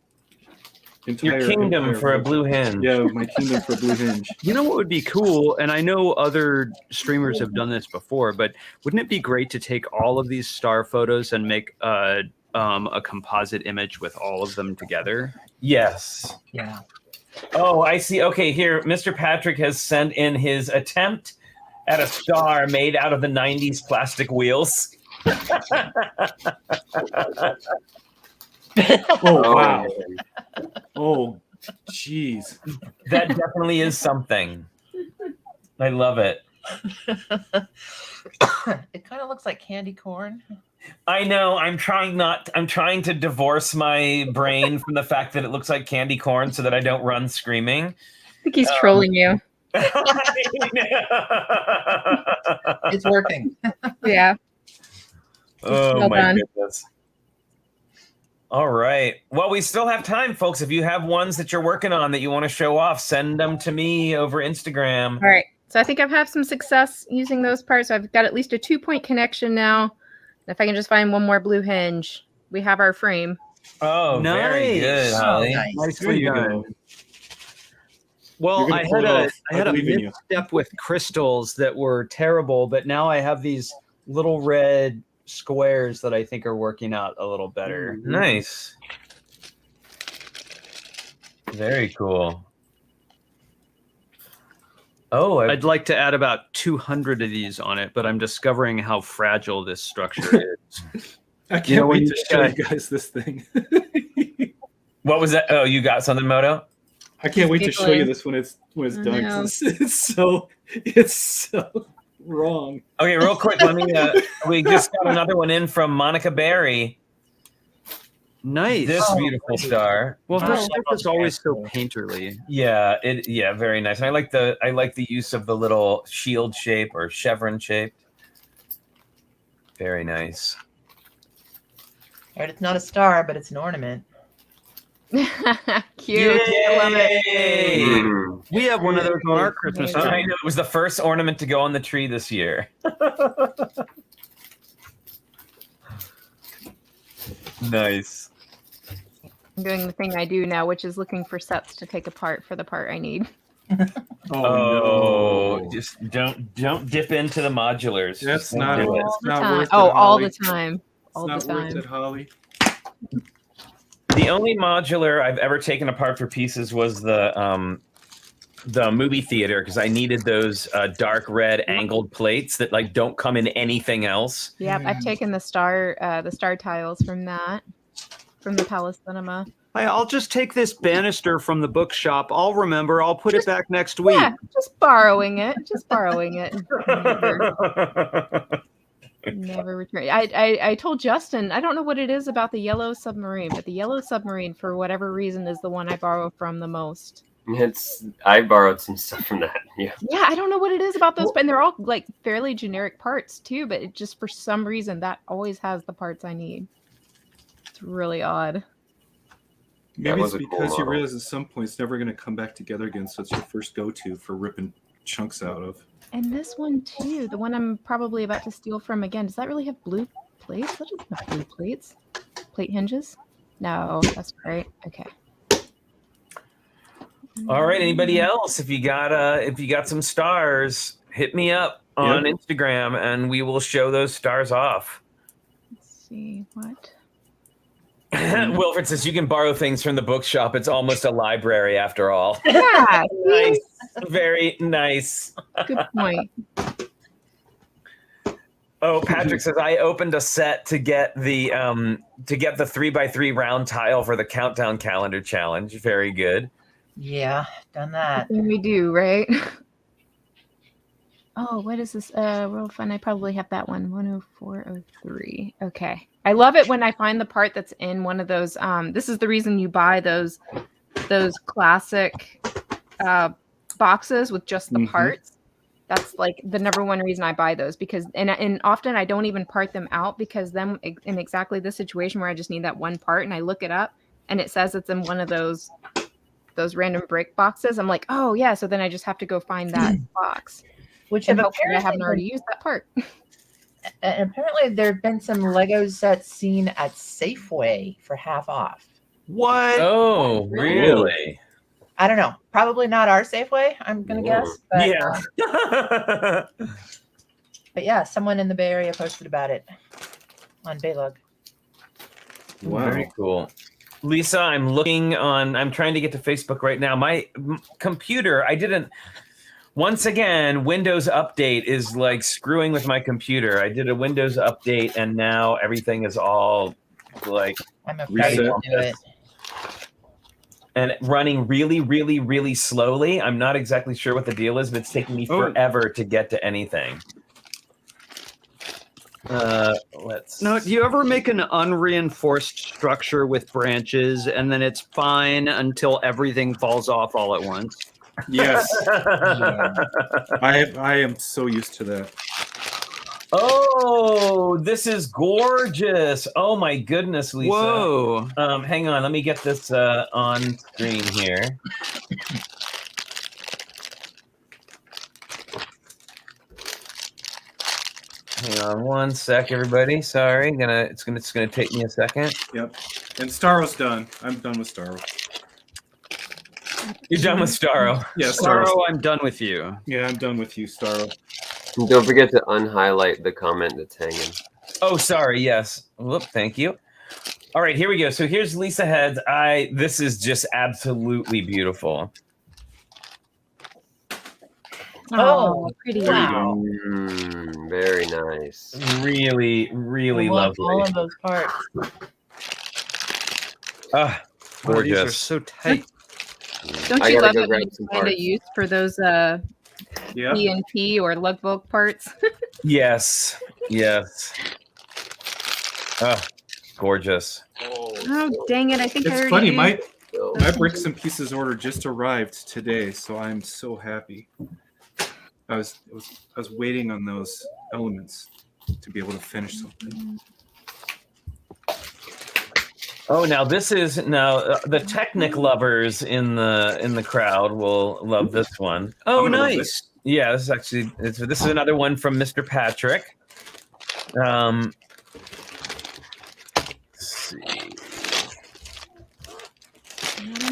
entire Your kingdom empire for a was- blue hinge. Yeah, my kingdom for a blue hinge. You know what would be cool? And I know other streamers have done this before, but wouldn't it be great to take all of these star photos and make a composite image with all of them together? Yes. Yeah. Oh, I see. Okay, here, Mr. Patrick has sent in his attempt at a star made out of the 90s plastic wheels. Oh, wow. Oh, jeez. That definitely is something. I love it. It kind of looks like candy corn. I know. I'm trying to divorce my brain from the fact that it looks like candy corn so that I don't run screaming. I think he's trolling you. It's working. Yeah. Oh Well my done. goodness. All right. Well, we still have time, folks. If you have ones that you're working on that you want to show off, send them to me over Instagram. All right. So I think I've had some success using those parts. So I've got at least a 2-point connection now. If I can just find one more blue hinge, we have our frame. Oh, very good, Nice. Holly. Nice. There Nicely you done. go. Well, You're gonna I pull had it a off. I had a believe in you. misstep with crystals that were terrible, but now I have these little red squares that I think are working out a little better. Nice. Very cool. Oh, I'd like to add about 200 of these on it, but I'm discovering how fragile this structure is. I can't You know, when wait you to show guys- you guys this thing. what was that? Oh, you got something, Moto? I can't wait to show you Giggling. this when it's I done. know. 'Cause it's so wrong. Okay, real quick. Let me. We just got another one in from Monica Berry. Nice. This Oh, beautiful pretty. star. Well, her Oh, stuff is always so painterly. Yeah, very nice. And I like the use of the little shield shape or chevron shape. Very nice. Right, it's not a star, but it's an ornament. Cute. I love it. Yay! Mm. We have one of those on our Christmas Amazing. I tree. know it was the first ornament to go on the tree this year. Nice. I'm doing the thing I do now, which is looking for sets to take apart for the part I need. Oh, no. just don't dip into the modulars. That's Just don't not do it. it. All the not time. worth it, Oh, all Holly. the time. It's All the not worth time. it, Holly. The only modular I've ever taken apart for pieces was the movie theater because I needed those dark red angled plates that like don't come in anything else. Yep, I've taken the star tiles from the Palace Cinema. Hey, I'll just take this banister from the bookshop. I'll remember. I'll put it back next week. Yeah, just borrowing it. Never return. I told Justin, I don't know what it is about the yellow submarine, but the yellow submarine, for whatever reason, is the one I borrow from the most. I borrowed some stuff from that. Yeah. Yeah, I don't know what it is about those, but they're all like fairly generic parts too, but it just for some reason that always has the parts I need. It's really odd. Maybe was it's a cool because you model. realize at some point it's never going to come back together again, so it's your first go-to for ripping chunks out of. And this one too, the one I'm probably about to steal from again. Does that really have blue plates? That doesn't have blue plates. Plate hinges? No, that's great. Okay. All right. Anybody else? If you got some stars, hit me up on Instagram and we will show those stars off. Let's see what. Wilfred says you can borrow things from the bookshop. It's almost a library after all. Yeah, Nice. Very nice. good point. Oh, Patrick says I opened a set to get the 3x3 round tile for the countdown calendar challenge. Very good. Yeah, done that. Thing we do, right? Oh, what is this? World Fun. I probably have that one. 10403. Okay. I love it when I find the part that's in one of those. This is the reason you buy those classic boxes with just the parts. That's like the number one reason I buy those, because and often I don't even part them out, because then in exactly this situation where I just need that one part and I look it up and it says it's in one of those random break boxes. I'm like, oh yeah, so then I just have to go find that box. Which And have hopefully I haven't already used that part. And apparently there have been some Lego sets seen at Safeway for half off. What? Oh, really? I don't know. Probably not our Safeway, I'm gonna guess. But, Yeah. but yeah, someone in the Bay Area posted about it on Baylog. Wow. Very cool. Lisa, I'm trying to get to Facebook right now. My computer, once again, Windows Update is like screwing with my computer. I did a Windows Update and now everything is all like I'm afraid to do it. and running really, really, really slowly. I'm not exactly sure what the deal is, but it's taking me forever to get to anything. No, do you ever make an unreinforced structure with branches and then it's fine until everything falls off all at once? Yes. I am so used to that. Oh, this is gorgeous. Oh my goodness, Lisa. Whoa. Hang on, let me get this on screen here. Hang on one sec, everybody. Sorry, it's gonna take me a second. Yep. And Staro's done. I'm done with Staro. You're done with Staro. Yeah, Staro, Staro. I'm done with you. Yeah, I'm done with you, Staro. And don't forget to unhighlight the comment that's hanging. Oh, sorry. Yes. Whoop. Thank you. All right, here we go. So here's Lisa Heads. This is just absolutely beautiful. Oh, pretty. Wow. Very nice. Really, really I love lovely. all of those parts. Ah, Wow, these are gorgeous. so tight. Don't I you gotta love go it grab when some you find a parts. use for those Yeah. P&P or lug bulk parts? Yes. Yes. Ah, gorgeous. Oh, dang it. I think I It's already funny. used- My bricks and pieces order just arrived today, so I'm so happy. I was waiting on those elements to be able to finish something. Oh, now the Technic lovers in the crowd will love this one. Oh, I'm gonna love nice. Yeah, this is another one from Mr. Patrick. Let's see.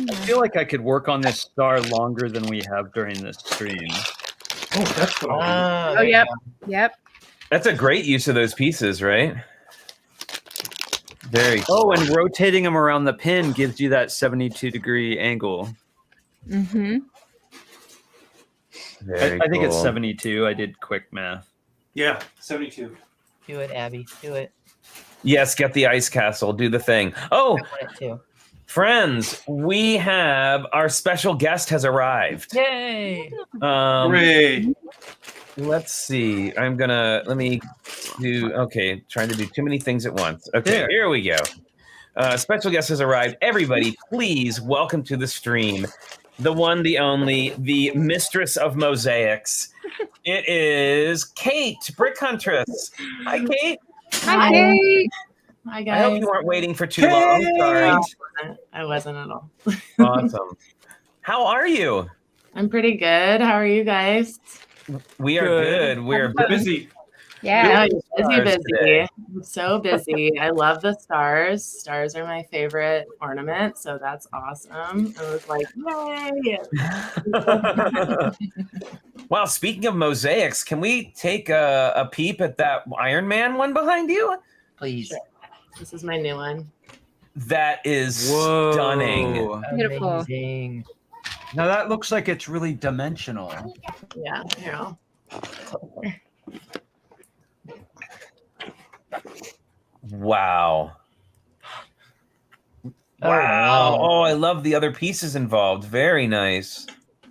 I feel like I could work on this star longer than we have during this stream. Oh, that's what I'll do. Oh, yep. Yep. That's a great use of those pieces, right? Very cool. Oh, and rotating them around the pin gives you that 72-degree angle. Mm-hmm. Very I think it's cool. 72. I did quick math. Yeah, 72. Do it, Abby. Do it. Yes, get the ice castle. Do the thing. Oh, I want it too. friends, we have our special guest has arrived. Yay! Hooray! Let's see. Let me do. Okay, trying to do too many things at once. Okay, There. here we go. Special guest has arrived. Everybody, please welcome to the stream the one, the only, the mistress of mosaics. It is Kate, Brick Huntress. Hi, Kate. Hi, Kate. Hi I hope guys. you weren't waiting for too long. Sorry. I wasn't at all. Awesome. How are you? I'm pretty good. How are you guys? We are Good. good. We're We're busy. Yeah. Busy, stars today. I'm so busy. I love the stars. Stars are my favorite ornament, so that's awesome. I was like, yay! Wow, speaking of mosaics, can we take a peep at that Iron Man one behind you? Please. Sure. This is my new one. That is Whoa. stunning. Beautiful. Amazing. Now that looks like it's really dimensional. Yeah, here. Wow. Oh, Wow. wow. Oh, I love the other pieces involved. Very nice.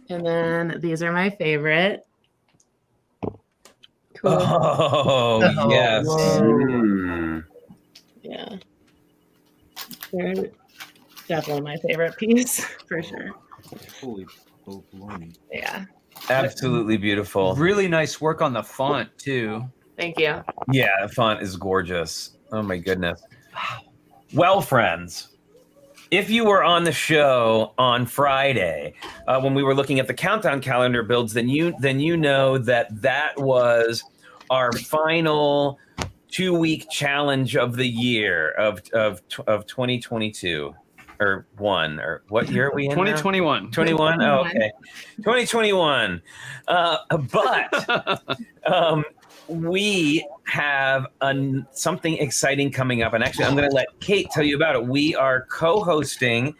And then these are my favorite. Cool. Oh, Oh, yes. whoa. Mm. Yeah. They're definitely my favorite piece for sure. Holy baloney. Yeah. Absolutely beautiful. Really nice work on the font too. Thank you. Yeah, the font is gorgeous. Oh my goodness. Well, friends, if you were on the show on Friday when we were looking at the countdown calendar builds, then you know that was our final 2-week challenge of the year of 2022 or one or what year are we in? 2021. 21. Oh, okay, 2021. But we have something exciting coming up, and actually, I'm going to let Kate tell you about it. We are co-hosting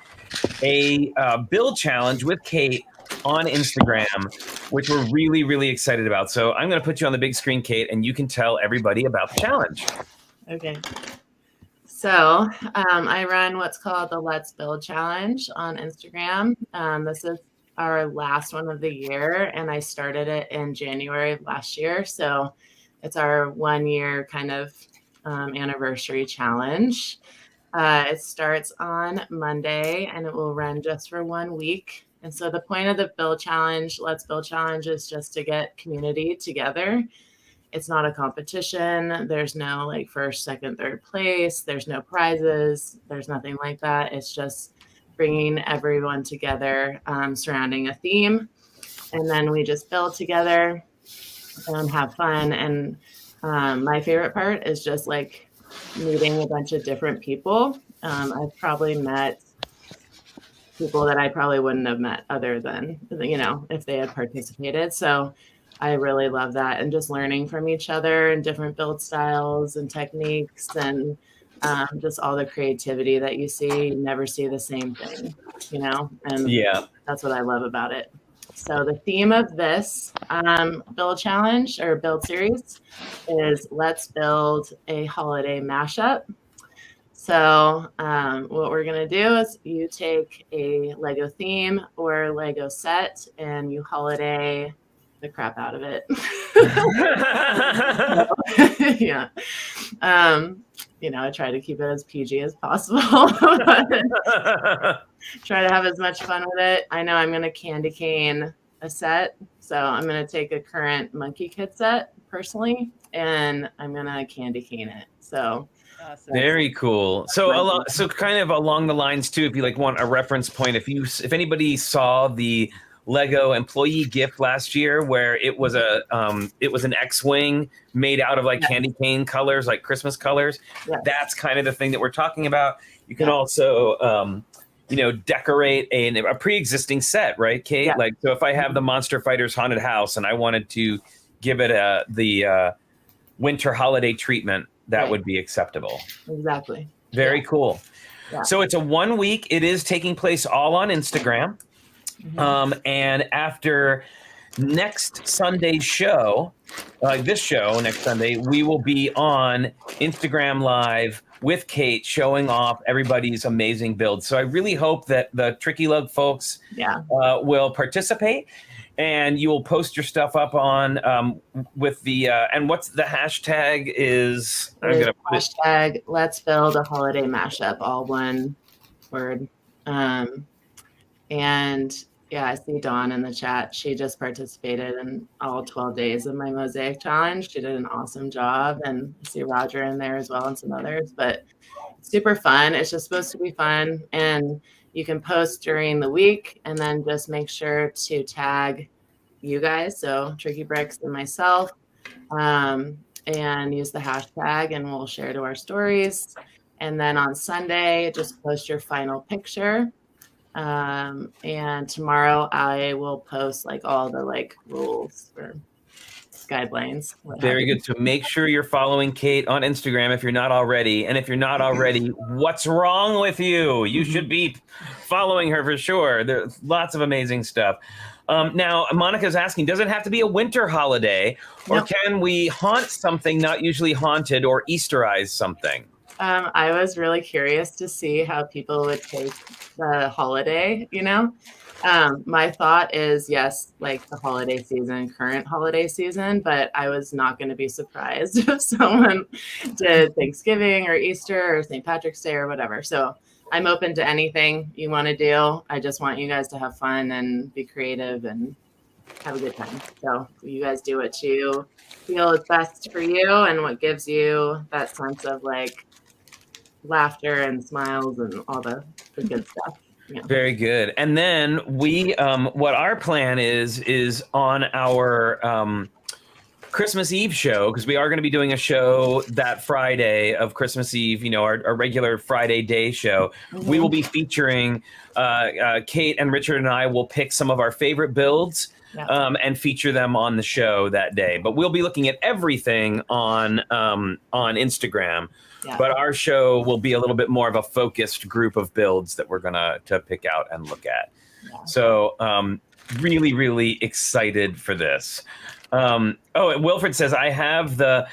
a build challenge with Kate on Instagram, which we're really, really excited about. So I'm going to put you on the big screen, Kate, and you can tell everybody about the challenge. Okay. So I run what's called the Let's Build Challenge on Instagram. This is our last one of the year, and I started it in January of last year. So it's our 1-year kind of anniversary challenge. It starts on Monday, and it will run just for 1 week. And so the point of the build challenge, Let's Build Challenge, is just to get community together. It's not a competition. There's no like first, second, third place. There's no prizes. There's nothing like that. It's just bringing everyone together surrounding a theme. And then we just build together and have fun. And my favorite part is just like meeting a bunch of different people. I've probably met people that I probably wouldn't have met other than, you know, if they had participated. So I really love that, and just learning from each other and different build styles and techniques, and just all the creativity that you see. You never see the same thing, you know, and Yeah. that's what I love about it. So the theme of this build challenge or build series is Let's Build a Holiday Mashup. So what we're going to do is you take a Lego theme or Lego set and you holiday the crap out of it. Yeah. You know, I try to keep it as PG as possible. Try to have as much fun with it. I know I'm going to candy cane a set. So I'm going to take a current Monkey Kid set personally, and I'm going to candy cane it. So Awesome. Very cool. So so kind of along the lines too, if you like want a reference point, if anybody saw the Lego employee gift last year where it was an X-wing made out of like candy cane colors, like Christmas colors, that's kind of the thing that we're talking about. You can also you know, decorate a pre-existing set, right, Kate? Yeah. Like, so if I have the Monster Fighters haunted house and I wanted to give it the winter holiday treatment, that would be acceptable. Exactly. Very cool. Yeah. So it's a 1 week. It is taking place all on Instagram. And after next Sunday's show, like this show next Sunday, we will be on Instagram Live with Kate showing off everybody's amazing builds. So I really hope that the Tricky Lug folks will participate, and you will post your stuff up on with the and what's the hashtag is? I'm gonna put it. Hashtag Let's Build a Holiday Mashup, all one word. And yeah, I see Dawn in the chat. She just participated in all 12 days of my mosaic challenge. She did an awesome job, and I see Roger in there as well and some others. But super fun. It's just supposed to be fun, and you can post during the week, and then just make sure to tag you guys, so Tricky Bricks and myself, and use the hashtag, and we'll share to our stories. And then on Sunday, just post your final picture. And tomorrow I will post like all the like rules or guidelines. Very good. So make sure you're following Kate on Instagram if you're not already. And if you're not already, what's wrong with you? You should be following her for sure. There's lots of amazing stuff. Now, Monica's asking, does it have to be a winter holiday, or can we haunt something not usually haunted, or Easterize something? I was really curious to see how people would take the holiday, you know. My thought is, yes, like the holiday season, current holiday season, but I was not going to be surprised if someone did Thanksgiving or Easter or St. Patrick's Day or whatever. So I'm open to anything you want to do. I just want you guys to have fun and be creative and have a good time. So you guys do what you feel is best for you and what gives you that sense of like laughter and smiles and all the good stuff. Yeah. Very good. And then we, what our plan is on our Christmas Eve show, because we are going to be doing a show that Friday of Christmas Eve, you know, our regular Friday day show. We will be featuring Kate and Richard, and I will pick some of our favorite builds and feature them on the show that day. But we'll be looking at everything on Instagram. Yeah. But our show will be a little bit more of a focused group of builds that we're gonna pick out and look at. Yeah. So really, really excited for this. And Wilfred says, I have the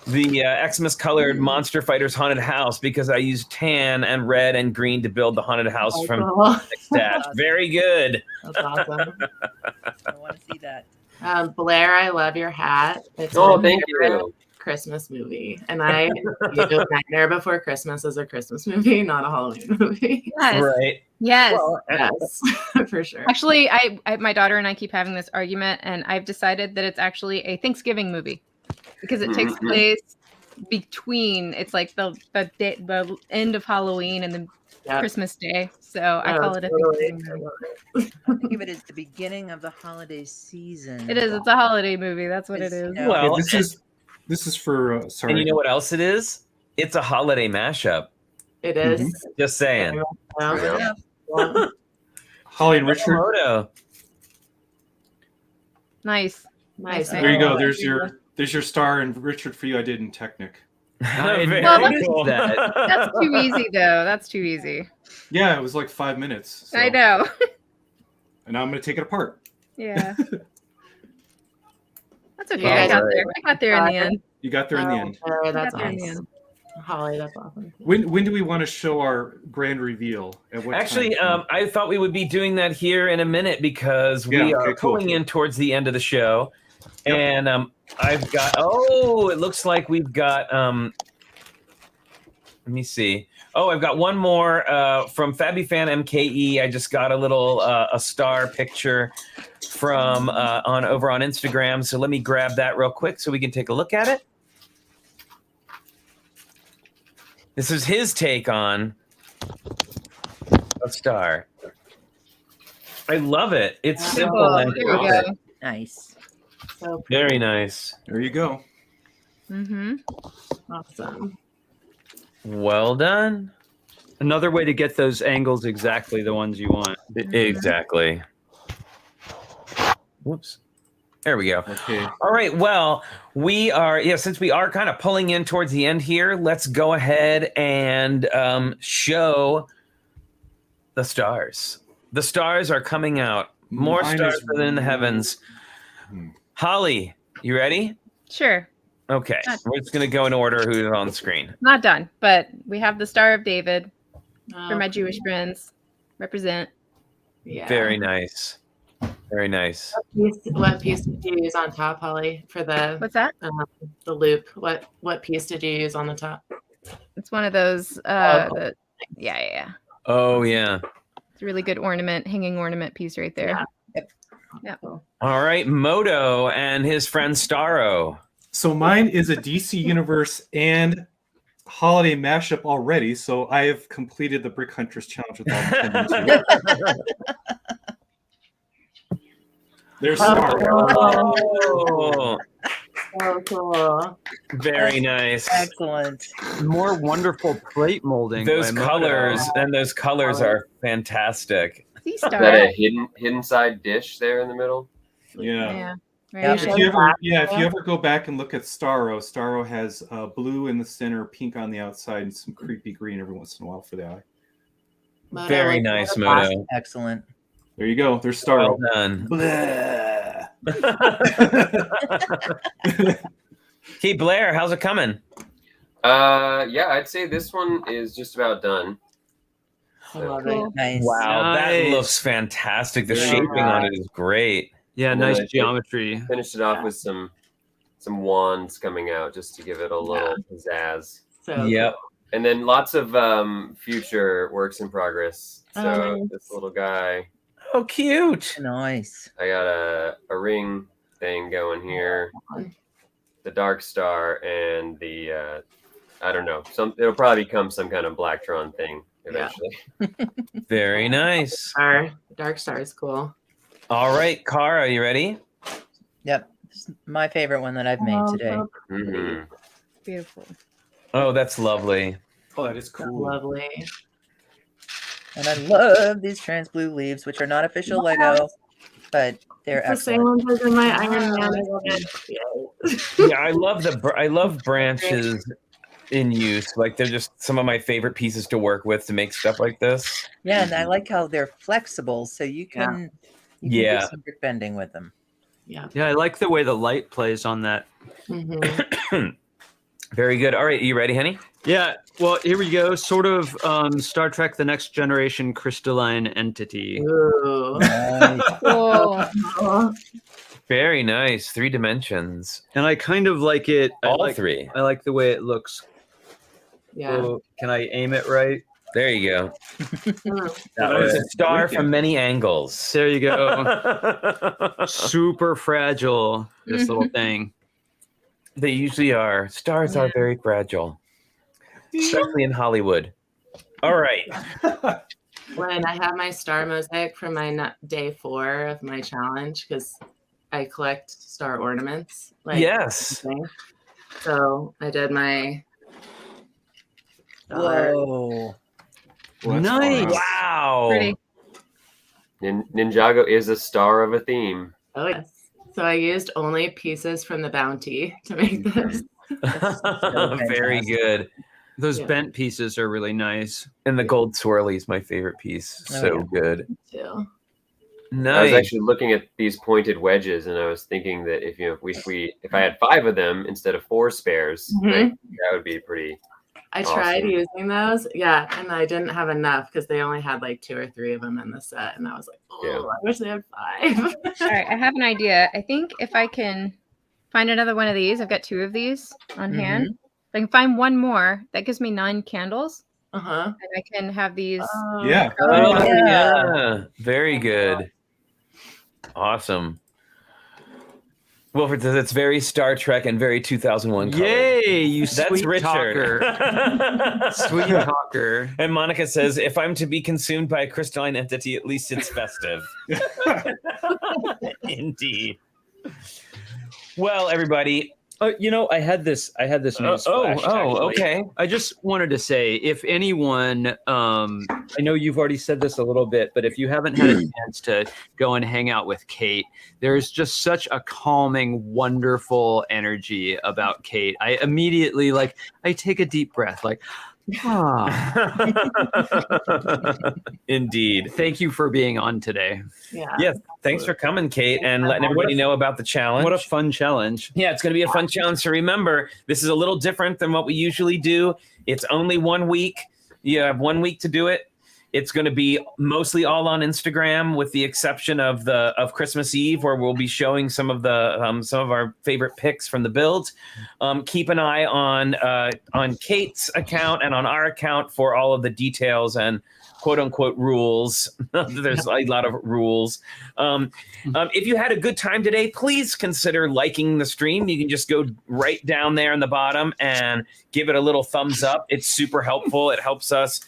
Xmas colored Monster Fighters haunted house because I used tan and red and green to build the haunted house from Stash. Very good. That's awesome. I want to see that. Blair, I love your hat. It's thank you. Christmas movie, and I view Nightmare Before Christmas as a Christmas movie, not a Halloween movie. Yes. Right. Yes. Well, Yes, for sure. Actually, my daughter and I keep having this argument, and I've decided that it's actually a Thanksgiving movie because it takes Mhm. place between. It's like the end of Halloween and the Yep. Christmas Day. So I Oh, call it a totally. Thanksgiving movie. Think of it as the beginning of the holiday season. It is. It's a holiday movie. That's what it is. You know, Well, Okay, this is for sorry. and you know what else it is? It's a holiday mashup. It is. Just saying. Well, fair enough. well, Holly and Richard. Moto. Nice. nice. There you go. Oh, There's your star, and Richard for you. I did in Technic. Very Well, that's- cool. That's too easy, though. That's too easy. Yeah, it was like 5 minutes. so- I know. And now I'm going to take it apart. Yeah. That's okay. Yeah, I got right. there. I got there in the end. You got there in the end. Oh, that's Got there in the nice. end. Holly, that's awesome. When do we want to show our grand reveal? At what Actually, time? I thought we would be doing that here in a minute because we Yeah, are okay, cool. pulling in towards the end of the show. Yep. And I've got, oh, it looks like we've got, let me see. Oh, I've got one more from FabbyFan MKE. I just got a little a star picture from over on Instagram. So let me grab that real quick so we can take a look at it. This is his take on a star. I love it. It's simple Cool. and There we go. Nice. So very nice. There you go. Mm-hmm. awesome. Well done. Another way to get those angles exactly the ones you want. Exactly. Whoops. There we go. Okay. All right. Well, we are, since we are kind of pulling in towards the end here, let's go ahead and show the stars. The stars are coming out. More Mine stars is- than in the heavens. Holly, you ready? Sure. Okay. We're just going to go in order who's on the screen. Not done, but we have the Star of David Oh, for my Jewish friends. Represent. yeah. Very nice. Very nice. What piece did you use on top, Holly, for the What's that? loop? What piece did you use on the top? It's one of those. Oh. Yeah. Oh, yeah. It's a really good ornament, hanging ornament piece right there. Yeah. All right. Moto and his friend Staro. So mine is a DC Universe and holiday mashup already. So I have completed the Brick Hunters challenge with all the 10 There's Star. Oh, Oh, cool. very nice. Excellent. More wonderful plate molding. Those by Moto. colors and those colors are fantastic. See Is that Star. a hidden side dish there in the middle? Yeah. Yeah. Yeah. Right. If you ever go back and look at Staro has blue in the center, pink on the outside, and some creepy green every once in a while for the eye. Moto, Very like, nice, what a boss. Moto. Excellent. There you go. There's Well Staro. done. Blah. Hey, Blair, how's it coming? Yeah, I'd say this one is just about done. I love Cool. it. Nice. Wow, that Nice. looks fantastic. The Yeah. shaping on it is great. Yeah, And nice then I think- geometry. Finished it off with some wands coming out just to give it a little pizzazz. So Yep. And then lots of future works in progress. So Nice. this little guy, Oh, cute. Nice. I got a ring thing going here, the Dark Star, and the I don't know. It'll probably become some kind of Blacktron thing eventually. Very nice. Dark Star is cool. All right, Cara, you ready? Yep. This is my favorite one that I've made Oh, today. so Mhm. Beautiful. Oh, that's lovely. Oh, that is cool. lovely. And I love these trans blue leaves, which are not official Lego, but they're It's the same excellent. ones as in my Iron Man. I love it. Yay. Yeah, I love branches in use. Like they're just some of my favorite pieces to work with to make stuff like this. Yeah, and I like how they're flexible, so you can Yeah. do some brick bending with them. Yeah. Yeah, I like the way the light plays on that. Mhm. Very good. All right, you ready, Henny? Yeah, well, here we go. Sort of Star Trek: The Next Generation crystalline entity. Ooh. Nice. Cool. Oh, Very nice. 3 dimensions. And I kind of like it. All 3. I like the way it looks. Yeah. Oh, can I aim it right? There you go. Mm. That It's way. a star from many angles. There you go. Super fragile, this little thing. They usually are. Stars are very fragile, especially in Hollywood. All right. When I have my star mosaic from my day 4 of my challenge, because I collect star ornaments. Yes. Everything. So I did my star. Whoa. Nice. Wow. Pretty. Ninjago is a star of a theme. Oh yes. So I used only pieces from the bounty to make this. Very good. Those Yeah. bent pieces are really nice. And the gold swirly is my favorite piece. Oh, So yeah. good. Too. I was Nice. actually looking at these pointed wedges, and I was thinking that if if I had 5 of them instead of 4 spares, Mhm. that would be pretty. I tried Awesome. using those, yeah, and I didn't have enough because they only had like 2 or 3 of them in the set, and I was like, oh, Yeah. I wish they had 5. All right, I have an idea. I think if I can find another one of these, I've got 2 of these on hand. If I can find one more, that gives me 9 candles, Uh-huh. and I can have these. Yeah. Oh, Yeah. yeah. Very good. Awesome. Wilford says it's very Star Trek and very 2001 color. Yay, you That's sweet Richard. talker. Sweet talker. And Monica says, if I'm to be consumed by a crystalline entity, at least it's festive. Indeed. Well, everybody. I had this news flash, actually. okay. I just wanted to say, if anyone, I know you've already said this a little bit, but if you haven't had a chance to go and hang out with Kate, there's just such a calming, wonderful energy about Kate. I immediately, I take a deep breath, Indeed. Thank you for being on today. Yeah. Yes. Thanks for coming, Kate, and letting everybody know about the challenge. What a fun challenge. Yeah, it's going to be a fun challenge. So remember, this is a little different than what we usually do. It's only 1 week. You have 1 week to do it. It's going to be mostly all on Instagram, with the exception of Christmas Eve, where we'll be showing some of our favorite picks from the builds. Keep an eye on Kate's account and on our account for all of the details and quote unquote rules. There's a lot of rules. If you had a good time today, please consider liking the stream. You can just go right down there in the bottom and give it a little thumbs up. It's super helpful. It helps us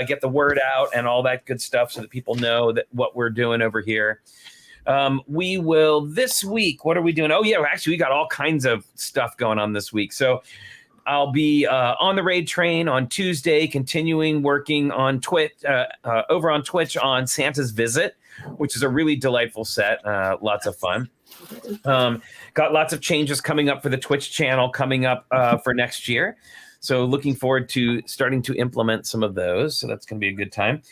get the word out and all that good stuff so that people know that what we're doing over here. We will this week. What are we doing? Oh, yeah, actually, we got all kinds of stuff going on this week. So I'll be on the raid train on Tuesday, continuing working on Twitch, over on Twitch on Santa's Visit, which is a really delightful set. Lots of fun. Got lots of changes coming up for the Twitch channel coming up for next year. So looking forward to starting to implement some of those. So that's going to be a good time.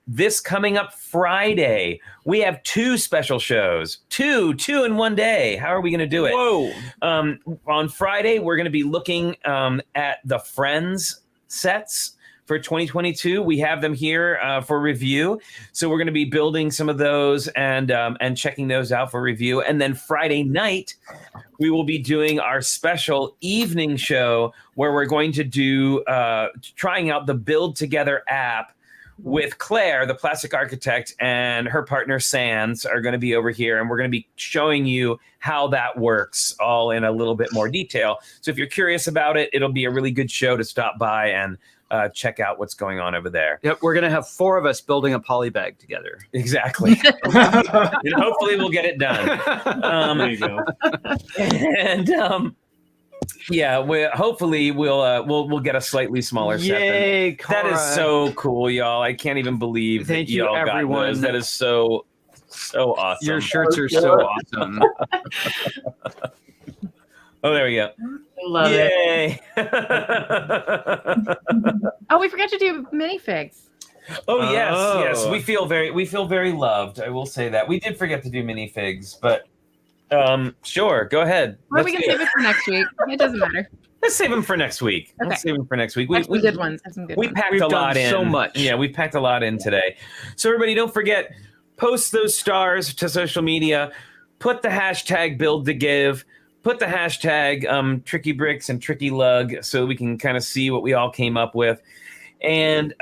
This coming up Friday, we have 2 special shows. Two in one day. How are we going to do it? Whoa. On Friday, we're going to be looking at the Friends sets for 2022. We have them here for review. So we're going to be building some of those and checking those out for review. And then Friday night, we will be doing our special evening show where we're going to do trying out the Build Together app with Claire, the plastic architect, and her partner Sands are going to be over here, and we're going to be showing you how that works all in a little bit more detail. So if you're curious about it, it'll be a really good show to stop by and check out what's going on over there. Yep, we're going to have 4 of us building a polybag together. Exactly. And hopefully we'll get it done. There you go. And yeah, hopefully we'll get a slightly smaller set. Yay, That is Cara. so cool, y'all. I can't even believe Thank that you, y'all got everyone. those. That is so awesome. Your shirts are so awesome. Oh, there we go. I love it. Yay. Oh, we forgot to do minifigs. Oh yes, Oh. yes. We feel very loved. I will say that. We did forget to do minifigs, but sure, go ahead. Or we can save it for next week. It doesn't matter. Let's save them for next week. Okay. Let's save them for next week. Have some good ones. Have some good We ones. packed We've a done lot in. so much. Yeah, we packed a lot in today. So everybody, don't forget, post those stars to social media. put the hashtag build to give, put the hashtag tricky bricks and tricky lug so we can kind of see what we all came up with. And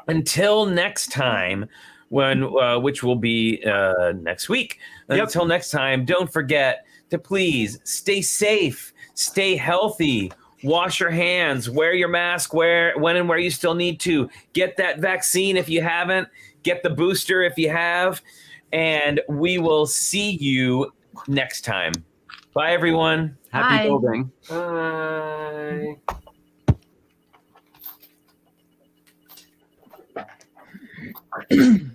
until next time, which will be next week. Until next time, don't forget to please stay safe, stay healthy, wash your hands, wear your mask when and where you still need to. Get that vaccine if you haven't. Get the booster if you have. And we will see you next time. Bye, everyone. Happy building. Bye.